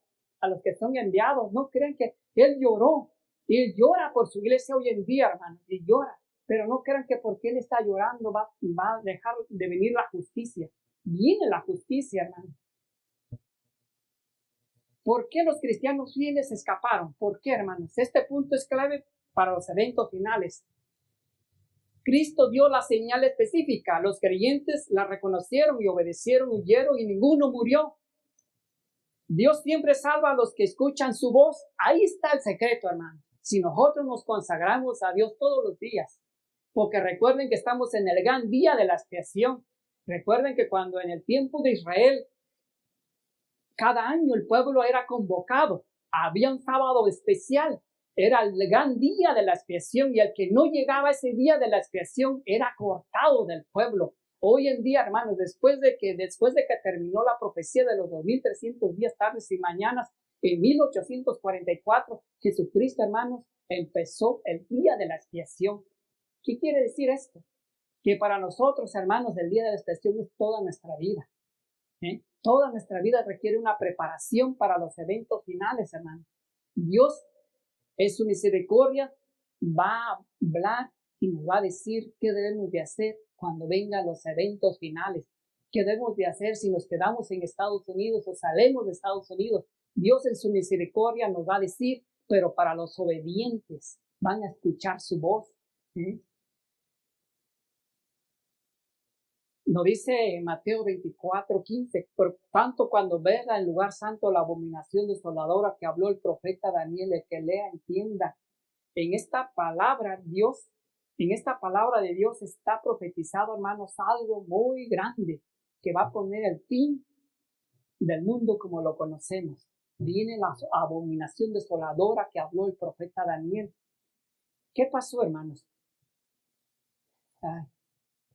los que son enviados. No crean que Él lloró. Y Él llora por su iglesia hoy en día, hermanos. Y llora. Pero no crean que porque Él está llorando va a dejar de venir la justicia. Viene la justicia, hermanos. ¿Por qué los cristianos fieles escaparon? ¿Por qué, hermanos? Este punto es clave para los eventos finales. Cristo dio la señal específica. Los creyentes la reconocieron y obedecieron, huyeron y ninguno murió. Dios siempre salva a los que escuchan su voz. Ahí está el secreto, hermano. Si nosotros nos consagramos a Dios todos los días, porque recuerden que estamos en el gran día de la expiación. Recuerden que cuando en el tiempo de Israel, cada año el pueblo era convocado, había un sábado especial, era el gran día de la expiación, y el que no llegaba a ese día de la expiación era cortado del pueblo. Hoy en día, hermanos, después de que terminó la profecía de los 2300 días, tardes y mañanas, en 1844, Jesucristo, hermanos, empezó el día de la expiación. ¿Qué quiere decir esto? Que para nosotros, hermanos, el día de la expiación es toda nuestra vida. Toda nuestra vida requiere una preparación para los eventos finales, hermanos. Dios, en su misericordia, va a hablar y nos va a decir qué debemos de hacer cuando vengan los eventos finales. ¿Qué debemos de hacer si nos quedamos en Estados Unidos o salimos de Estados Unidos? Dios en su misericordia nos va a decir, pero para los obedientes van a escuchar su voz. Nos dice en Mateo 24:15, por tanto, cuando vea en el lugar santo la abominación desoladora que habló el profeta Daniel, el que lea entienda. En esta palabra de Dios está profetizado, hermanos, algo muy grande que va a poner el fin del mundo como lo conocemos. Viene la abominación desoladora que habló el profeta Daniel. ¿Qué pasó, hermanos?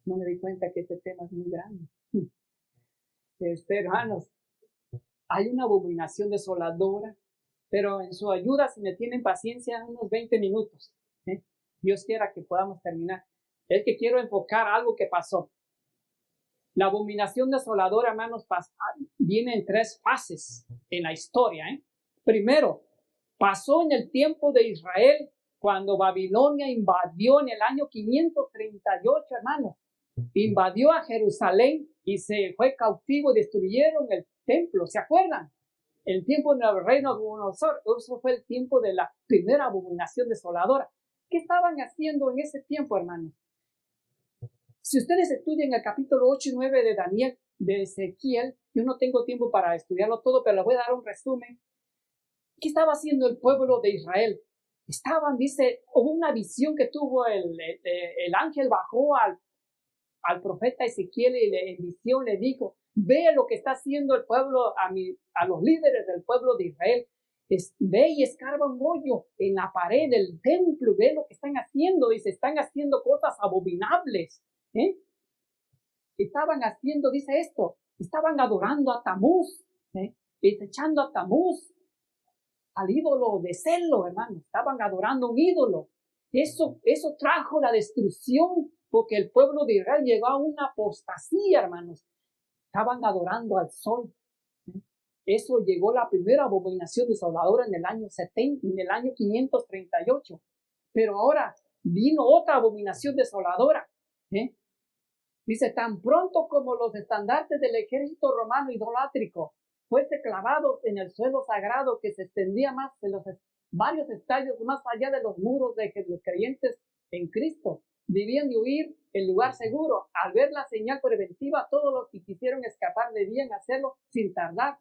No me di cuenta que este tema es muy grande. Hermanos, hay una abominación desoladora, pero en su ayuda, si me tienen paciencia, unos 20 minutos. Dios quiera que podamos terminar. Es que quiero enfocar algo que pasó. La abominación desoladora, hermanos, viene en 3 fases en la historia. Primero, pasó en el tiempo de Israel, cuando Babilonia invadió en el año 538, hermanos. Invadió a Jerusalén y se fue cautivo y destruyeron el templo. ¿Se acuerdan? El tiempo del rey Nabucodonosor. Eso fue el tiempo de la primera abominación desoladora. ¿Qué estaban haciendo en ese tiempo, hermanos? Si ustedes estudian el capítulo 8 y 9 de Daniel, de Ezequiel, yo no tengo tiempo para estudiarlo todo, pero les voy a dar un resumen. ¿Qué estaba haciendo el pueblo de Israel? Hubo una visión que tuvo el ángel, bajó al profeta Ezequiel y en visión le dijo, ve lo que está haciendo el pueblo, a los líderes del pueblo de Israel. Ve y escarba un hoyo en la pared del templo, ve lo que están haciendo. Dice, están haciendo cosas abominables. Estaban haciendo, dice esto, estaban adorando a Tamuz, desechando a Tamuz, al ídolo de Celo, hermano. Estaban adorando un ídolo. Eso trajo la destrucción, porque el pueblo de Israel llegó a una apostasía, hermanos. Estaban adorando al sol. Eso llegó la primera abominación desoladora en el año 538. Pero ahora vino otra abominación desoladora. Dice, tan pronto como los estandartes del ejército romano idolátrico fuese clavados en el suelo sagrado que se extendía más de los varios estadios más allá de los muros de los creyentes en Cristo, debían de huir el lugar seguro. Al ver la señal preventiva, todos los que quisieron escapar debían hacerlo sin tardar.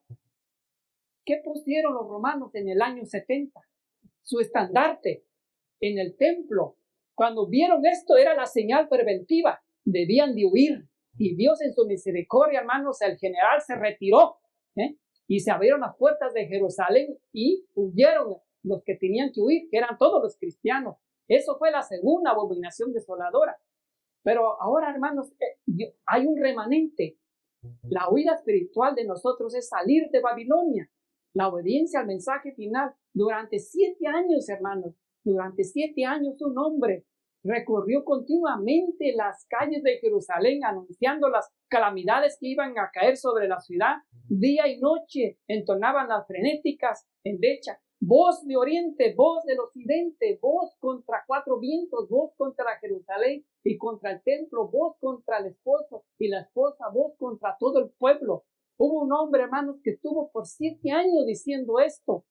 ¿Qué pusieron los romanos en el año 70? Su estandarte en el templo. Cuando vieron esto, era la señal preventiva. Debían de huir. Y Dios en su misericordia, hermanos, el general se retiró. Y se abrieron las puertas de Jerusalén y huyeron los que tenían que huir, que eran todos los cristianos. Eso fue la segunda abominación desoladora. Pero ahora, hermanos, hay un remanente. La huida espiritual de nosotros es salir de Babilonia. La obediencia al mensaje final. Durante 7 años, hermanos, durante 7 años un hombre recorrió continuamente las calles de Jerusalén anunciando las calamidades que iban a caer sobre la ciudad. Día y noche entonaban las frenéticas endechas. Voz de oriente, voz del occidente, voz contra 4 vientos, voz contra Jerusalén y contra el templo, voz contra el esposo y la esposa, voz contra todo el pueblo. Hubo un hombre, hermanos, que estuvo por 7 años diciendo esto,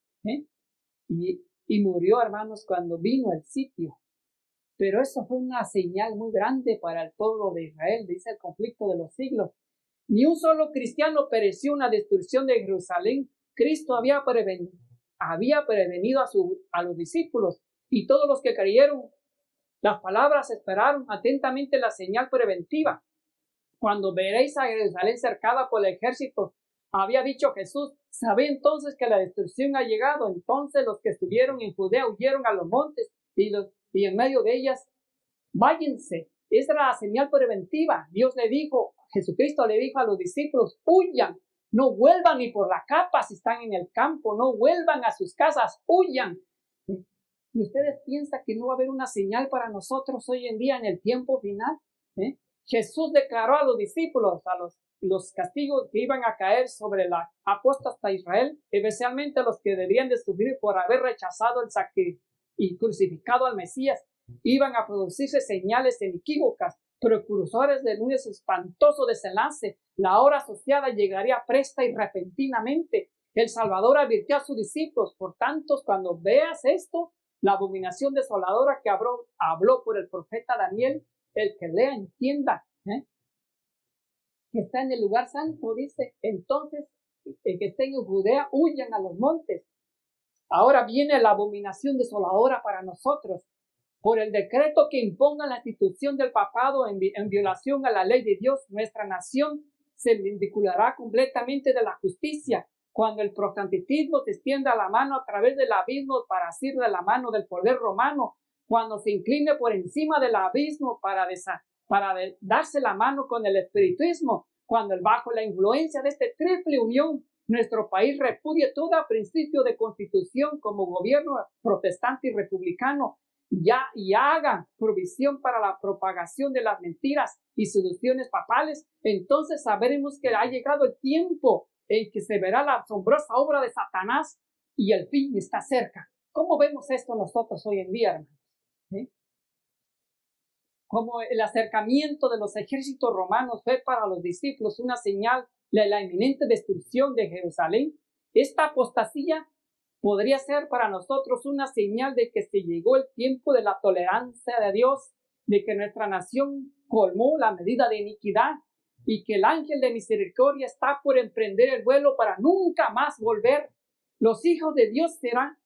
y murió, hermanos, cuando vino el sitio. Pero eso fue una señal muy grande para el pueblo de Israel, dice el conflicto de los siglos. Ni un solo cristiano pereció en la destrucción de Jerusalén, Cristo había prevenido a los discípulos, y todos los que creyeron las palabras esperaron atentamente la señal preventiva. Cuando veréis a Jerusalén cercada por el ejército, había dicho Jesús, sabed entonces que la destrucción ha llegado. Entonces los que estuvieron en Judea huyeron a los montes y en medio de ellas, váyanse. Esa era la señal preventiva. Jesucristo le dijo a los discípulos, huyan, no vuelvan ni por la capa si están en el campo, no vuelvan a sus casas, huyan. ¿Y ustedes piensan que no va a haber una señal para nosotros hoy en día en el tiempo final? Jesús declaró a los discípulos, los castigos que iban a caer sobre la apóstata Israel, especialmente a los que debían de sufrir por haber rechazado el sacrificio y crucificado al Mesías, iban a producirse señales inequívocas, precursores de un espantoso desenlace. La hora asociada llegaría presta y repentinamente. El Salvador advirtió a sus discípulos, por tanto, cuando veas esto, la abominación desoladora que habló por el profeta Daniel, el que lea entienda, que está en el lugar santo, dice, entonces, el que esté en Judea, huyan a los montes. Ahora viene la abominación desoladora para nosotros. Por el decreto que imponga la institución del papado en violación a la ley de Dios, nuestra nación se vinculará completamente de la justicia. Cuando el protestantismo se extienda la mano a través del abismo para asir de la mano del poder romano, cuando se incline por encima del abismo para darse la mano con el espiritismo, cuando bajo la influencia de esta triple unión, nuestro país repudie todo principio de constitución como gobierno protestante y republicano, y haga provisión para la propagación de las mentiras y seducciones papales, entonces sabremos que ha llegado el tiempo en que se verá la asombrosa obra de Satanás y el fin está cerca. ¿Cómo vemos esto nosotros hoy en día, hermanos? Como el acercamiento de los ejércitos romanos fue para los discípulos una señal de la inminente destrucción de Jerusalén, esta apostasía podría ser para nosotros una señal de que se llegó el tiempo de la tolerancia de Dios, de que nuestra nación colmó la medida de iniquidad y que el ángel de misericordia está por emprender el vuelo para nunca más volver. Los hijos de Dios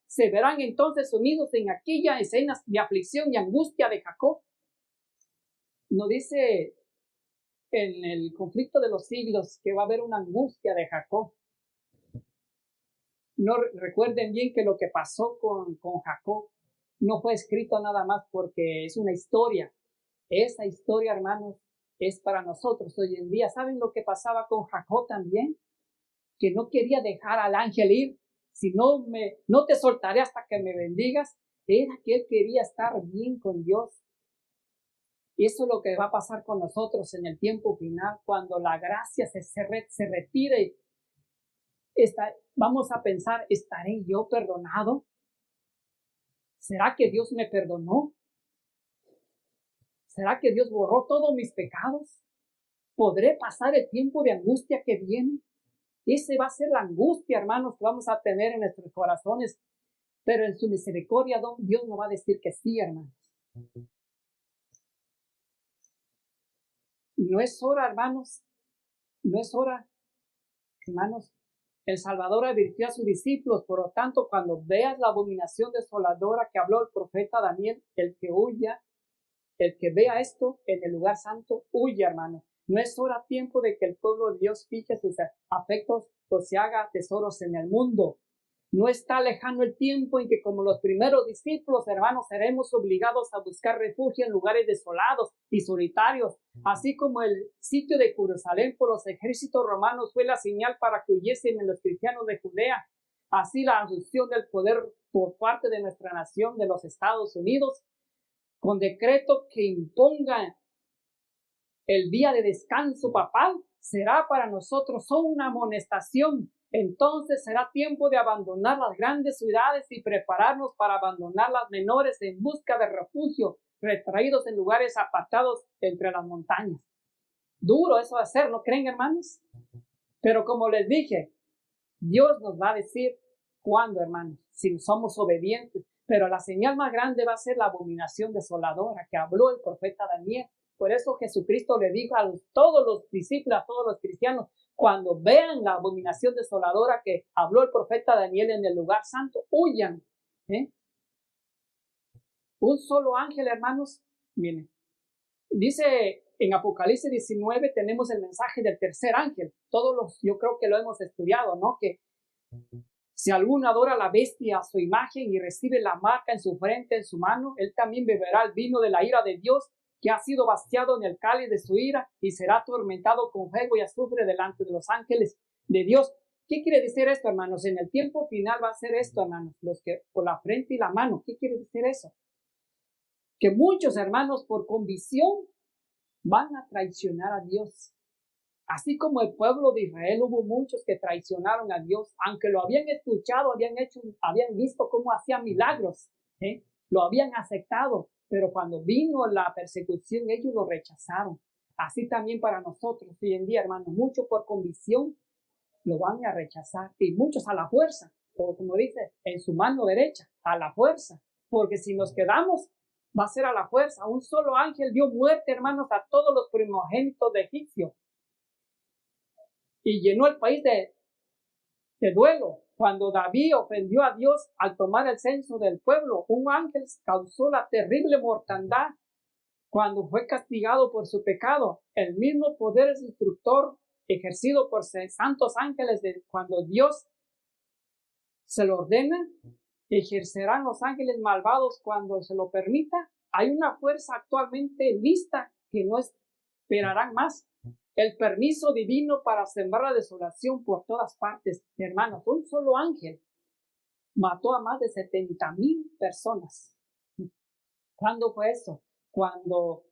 se verán entonces sumidos en aquella escena de aflicción y angustia de Jacob. No dice en el conflicto de los siglos que va a haber una angustia de Jacob. No recuerden bien que lo que pasó con Jacob no fue escrito nada más porque es una historia. Esa historia, hermanos, es para nosotros hoy en día. ¿Saben lo que pasaba con Jacob también? Que no quería dejar al ángel ir. Si no te soltaré hasta que me bendigas. Era que él quería estar bien con Dios. Y eso es lo que va a pasar con nosotros en el tiempo final, cuando la gracia se retire. Vamos a pensar, ¿estaré yo perdonado? ¿Será que Dios me perdonó? ¿Será que Dios borró todos mis pecados? ¿Podré pasar el tiempo de angustia que viene? Ese va a ser la angustia, hermanos, que vamos a tener en nuestros corazones. Pero en su misericordia, Dios nos va a decir que sí, hermanos. No es hora, hermanos. No es hora, hermanos. El Salvador advirtió a sus discípulos, por lo tanto, cuando veas la abominación desoladora que habló el profeta Daniel, el que huya, el que vea esto en el lugar santo, huya, hermano. No es hora tiempo de que el pueblo de Dios fije sus afectos o se haga tesoros en el mundo. No está lejano el tiempo en que, como los primeros discípulos, hermanos, seremos obligados a buscar refugio en lugares desolados y solitarios, así como el sitio de Jerusalén por los ejércitos romanos fue la señal para que huyesen los cristianos de Judea. Así la asunción del poder por parte de nuestra nación, de los Estados Unidos, con decreto que imponga el día de descanso papal, será para nosotros una amonestación. Entonces será tiempo de abandonar las grandes ciudades y prepararnos para abandonar las menores en busca de refugio, retraídos en lugares apartados entre las montañas. Duro eso de hacer, ¿no creen, hermanos? Pero como les dije, Dios nos va a decir cuándo, hermanos, si somos obedientes. Pero la señal más grande va a ser la abominación desoladora que habló el profeta Daniel. Por eso Jesucristo le dijo a todos los discípulos, a todos los cristianos, Cuando vean la abominación desoladora que habló el profeta Daniel en el lugar santo, huyan. Un solo ángel, hermanos, miren, dice en Apocalipsis 19 tenemos el mensaje del tercer ángel. Yo creo que lo hemos estudiado, ¿no? Que si alguno adora a la bestia a su imagen y recibe la marca en su frente, en su mano, él también beberá el vino de la ira de Dios, que ha sido vaciado en el cáliz de su ira, y será atormentado con fuego y azufre delante de los ángeles de Dios. ¿Qué quiere decir esto, hermanos? En el tiempo final va a ser esto, hermanos, los que por la frente y la mano. ¿Qué quiere decir eso? Que muchos hermanos por convicción van a traicionar a Dios. Así como el pueblo de Israel, hubo muchos que traicionaron a Dios, aunque lo habían escuchado, habían visto cómo hacía milagros, lo habían aceptado, pero cuando vino la persecución, ellos lo rechazaron. Así también para nosotros hoy en día, hermanos, muchos por convicción lo van a rechazar, y muchos a la fuerza, o como dice, en su mano derecha, a la fuerza, porque si nos quedamos, va a ser a la fuerza. Un solo ángel dio muerte, hermanos, a todos los primogénitos de Egipcio, y llenó el país de duelo. Cuando David ofendió a Dios al tomar el censo del pueblo, un ángel causó la terrible mortandad cuando fue castigado por su pecado. El mismo poder destructor ejercido por santos ángeles, cuando Dios se lo ordena, ejercerán los ángeles malvados cuando se lo permita. Hay una fuerza actualmente lista que no esperarán más el permiso divino para sembrar la desolación por todas partes. Hermanos, un solo ángel mató a más de 70,000 personas. ¿Cuándo fue eso? Cuando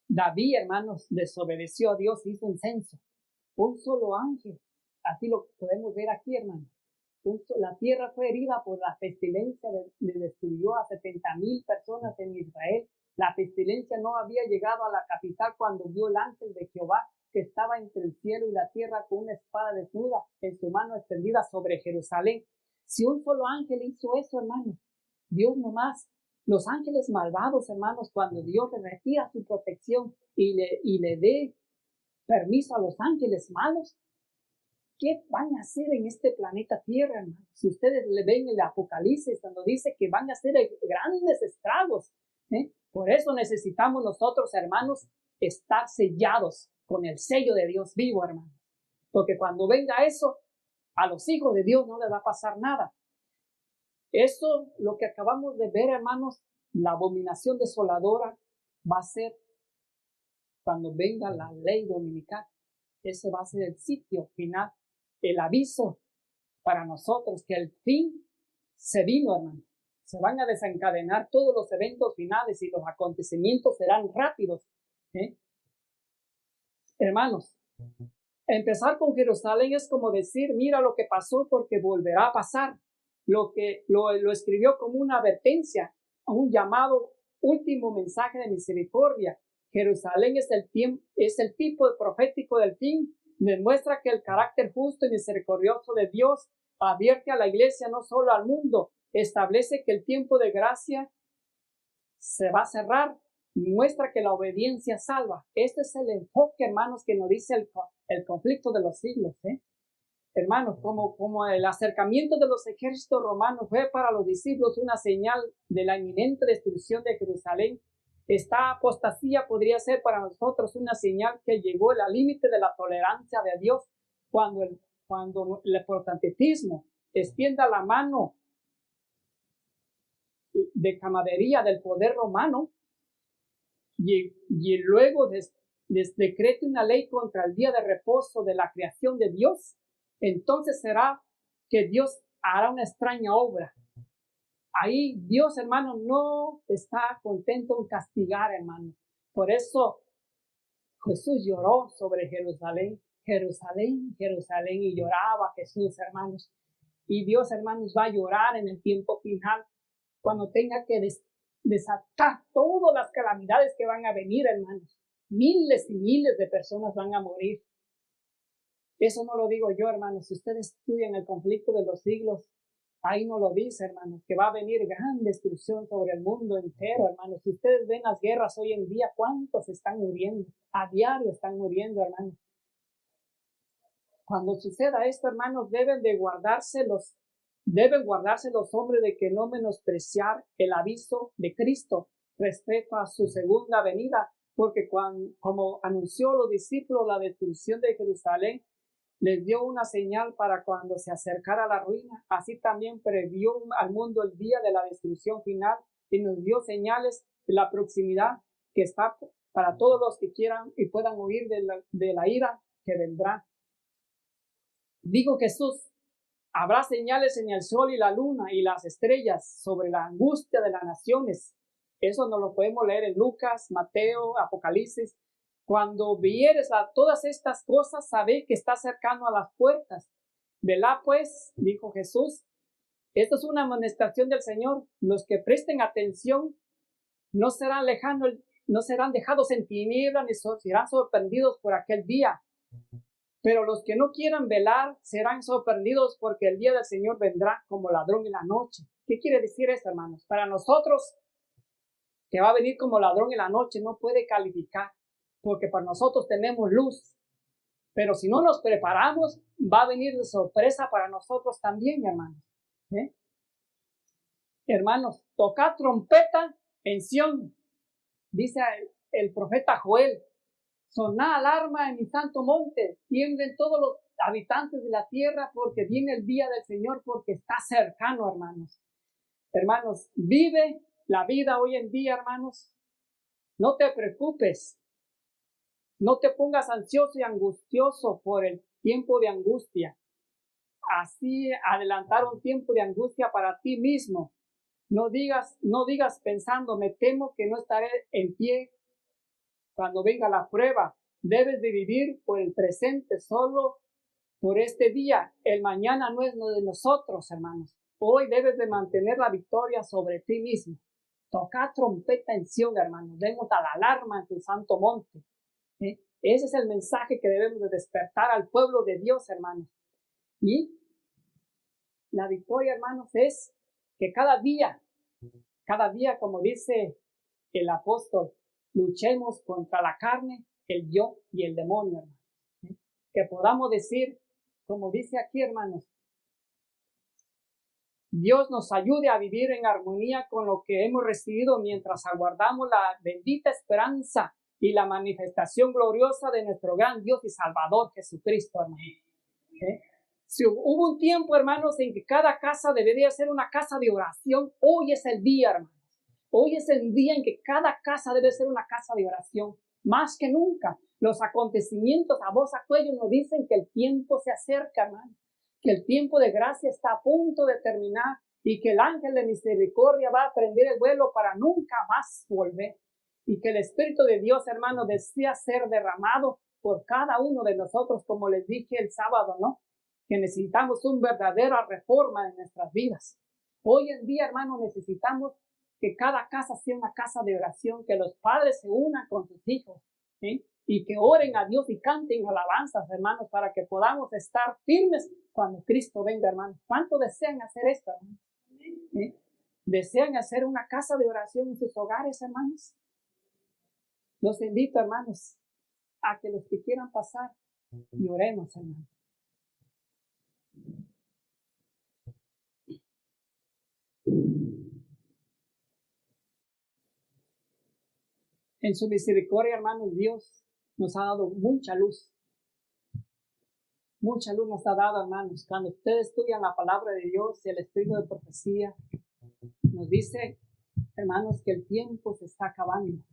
David, hermanos, desobedeció a Dios, hizo un censo. Un solo ángel. Así lo podemos ver aquí, hermanos. La tierra fue herida por la pestilencia, le destruyó a 70,000 personas en Israel. La pestilencia no había llegado a la capital cuando vio el ángel de Jehová que estaba entre el cielo y la tierra con una espada desnuda en su mano extendida sobre Jerusalén. Si un solo ángel hizo eso, hermanos, Dios no más. Los ángeles malvados, hermanos, cuando Dios le retira su protección y le dé permiso a los ángeles malos, ¿qué van a hacer en este planeta Tierra, hermanos? Si ustedes le ven el Apocalipsis, cuando dice que van a hacer grandes estragos, por eso necesitamos nosotros, hermanos, estar sellados con el sello de Dios vivo, hermanos. Porque cuando venga eso, a los hijos de Dios no les va a pasar nada. Eso, lo que acabamos de ver, hermanos, la abominación desoladora va a ser cuando venga la ley dominical. Ese va a ser el sitio final, el aviso para nosotros que el fin se vino, hermanos. Se van a desencadenar todos los eventos finales y los acontecimientos serán rápidos. Hermanos, empezar con Jerusalén es como decir, mira lo que pasó porque volverá a pasar. Lo escribió como una advertencia, un llamado último mensaje de misericordia. Jerusalén es el tipo profético del fin. Demuestra que el carácter justo y misericordioso de Dios advierte a la iglesia, no solo al mundo. Establece que el tiempo de gracia se va a cerrar. Muestra que la obediencia salva. Este es el enfoque, hermanos, que nos dice el conflicto de los siglos. Hermanos, como el acercamiento de los ejércitos romanos fue para los discípulos una señal de la inminente destrucción de Jerusalén, esta apostasía podría ser para nosotros una señal que llegó al límite de la tolerancia de Dios cuando el protestantismo extienda la mano de camaradería del poder romano y luego decrete una ley contra el día de reposo de la creación de Dios. Entonces será que Dios hará una extraña obra. Ahí Dios, hermano, no está contento en castigar, hermano. Por eso Jesús lloró sobre Jerusalén, Jerusalén, Jerusalén, y lloraba Jesús, hermanos. Y Dios, hermanos, va a llorar en el tiempo final, cuando tenga que desatar todas las calamidades que van a venir, hermanos. Miles y miles de personas van a morir. Eso no lo digo yo, hermanos. Si ustedes estudian el conflicto de los siglos, ahí no lo dice, hermanos, que va a venir gran destrucción sobre el mundo entero, hermanos. Si ustedes ven las guerras hoy en día, ¿cuántos están muriendo? A diario están muriendo, hermanos. Cuando suceda esto, hermanos, deben guardarse los hombres de que no menospreciar el aviso de Cristo respecto a su segunda venida, porque como anunció los discípulos la destrucción de Jerusalén, les dio una señal para cuando se acercara la ruina. Así también previó al mundo el día de la destrucción final y nos dio señales de la proximidad que está para todos los que quieran y puedan huir de la ira que vendrá. Dijo Jesús: habrá señales en el sol y la luna y las estrellas sobre la angustia de las naciones. Eso nos lo podemos leer en Lucas, Mateo, Apocalipsis. Cuando vieres a todas estas cosas, sabed que está cercano a las puertas. Velad pues, dijo Jesús. Esto es una amonestación del Señor. Los que presten atención no serán dejados en tinieblas ni serán sorprendidos por aquel día. Pero los que no quieran velar serán sorprendidos porque el día del Señor vendrá como ladrón en la noche. ¿Qué quiere decir esto, hermanos? Para nosotros, que va a venir como ladrón en la noche, no puede calificar, porque para nosotros tenemos luz. Pero si no nos preparamos, va a venir de sorpresa para nosotros también, hermanos. Hermanos, tocad trompeta en Sión, dice el profeta Joel. Soná alarma en mi santo monte, tiemblen todos los habitantes de la tierra, porque viene el día del Señor, porque está cercano, hermanos. Hermanos, vive la vida hoy en día, hermanos. No te preocupes, no te pongas ansioso y angustioso por el tiempo de angustia. Así adelantar un tiempo de angustia para ti mismo. No digas pensando, me temo que no estaré en pie cuando venga la prueba. Debes de vivir por el presente, solo por este día. El mañana no es de nosotros, hermanos. Hoy debes de mantener la victoria sobre ti mismo. Toca trompeta en Sión, hermanos. Demos a la alarma en tu santo monte. Ese es el mensaje que debemos de despertar al pueblo de Dios, hermanos. Y la victoria, hermanos, es que cada día, como dice el apóstol, luchemos contra la carne, el yo y el demonio, hermanos. Que podamos decir, como dice aquí, hermanos, Dios nos ayude a vivir en armonía con lo que hemos recibido mientras aguardamos la bendita esperanza y la manifestación gloriosa de nuestro gran Dios y Salvador Jesucristo, hermanos. Si hubo un tiempo, hermanos, en que cada casa debería ser una casa de oración, hoy es el día, hermanos. Hoy es el día en que cada casa debe ser una casa de oración. Más que nunca, los acontecimientos a voz a cuello nos dicen que el tiempo se acerca, hermanos. Que el tiempo de gracia está a punto de terminar y que el ángel de misericordia va a prender el vuelo para nunca más volver. Y que el Espíritu de Dios, hermano, desea ser derramado por cada uno de nosotros, como les dije el sábado, ¿no? Que necesitamos una verdadera reforma en nuestras vidas. Hoy en día, hermano, necesitamos que cada casa sea una casa de oración, que los padres se unan con sus hijos, ¿sí? Y que oren a Dios y canten alabanzas, hermanos, para que podamos estar firmes cuando Cristo venga, hermanos. ¿Cuánto desean hacer esto, hermanos? ¿Sí? ¿Desean hacer una casa de oración en sus hogares, hermanos? Los invito, hermanos, a que los que quieran pasar y oremos, hermanos. En su misericordia, hermanos, Dios nos ha dado mucha luz. Mucha luz nos ha dado, hermanos. Cuando ustedes estudian la palabra de Dios y el espíritu de profecía, nos dice, hermanos, que el tiempo se está acabando.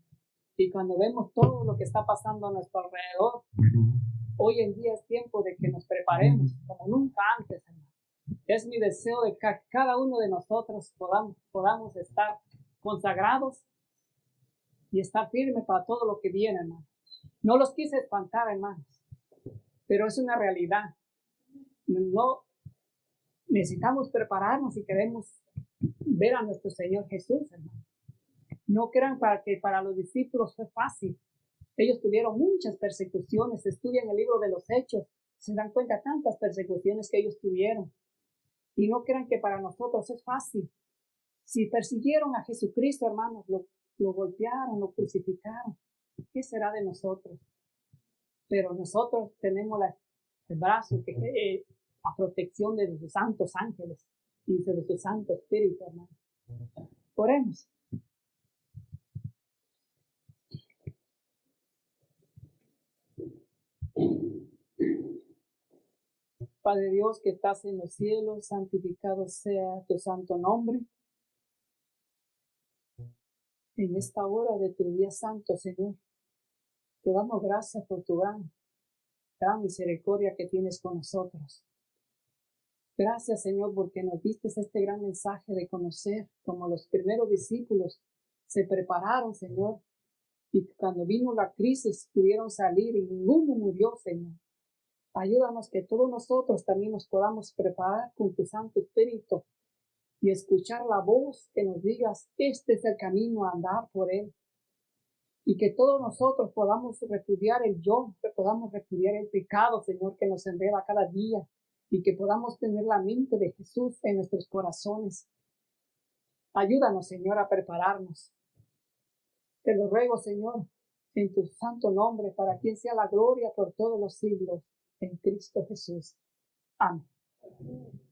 Y cuando vemos todo lo que está pasando a nuestro alrededor, hoy en día es tiempo de que nos preparemos como nunca antes, hermanos. Es mi deseo de que cada uno de nosotros podamos estar consagrados y estar firmes para todo lo que viene, hermanos. No los quise espantar, hermanos, pero es una realidad. No necesitamos prepararnos si queremos ver a nuestro Señor Jesús, hermanos. No crean que para los discípulos fue fácil. Ellos tuvieron muchas persecuciones. Estudian el libro de los Hechos, se dan cuenta de tantas persecuciones que ellos tuvieron. Y no crean que para nosotros es fácil. Si persiguieron a Jesucristo, hermanos, lo golpearon, lo crucificaron, ¿qué será de nosotros? Pero nosotros tenemos el brazo que a protección de sus santos ángeles y de su Santo Espíritu, hermano. Oremos. Padre Dios que estás en los cielos, santificado sea tu santo nombre. En esta hora de tu día santo, Señor, te damos gracias por tu gran misericordia que tienes con nosotros. Gracias, Señor, porque nos diste este gran mensaje de conocer como los primeros discípulos se prepararon, Señor, y cuando vino la crisis pudieron salir y ninguno murió, Señor. Ayúdanos que todos nosotros también nos podamos preparar con tu Santo Espíritu y escuchar la voz que nos digas, este es el camino a andar por él. Y que todos nosotros podamos repudiar el yo, que podamos repudiar el pecado, Señor, que nos enreda cada día. Y que podamos tener la mente de Jesús en nuestros corazones. Ayúdanos, Señor, a prepararnos. Te lo ruego, Señor, en tu santo nombre, para quien sea la gloria por todos los siglos, en Cristo Jesús. Amén.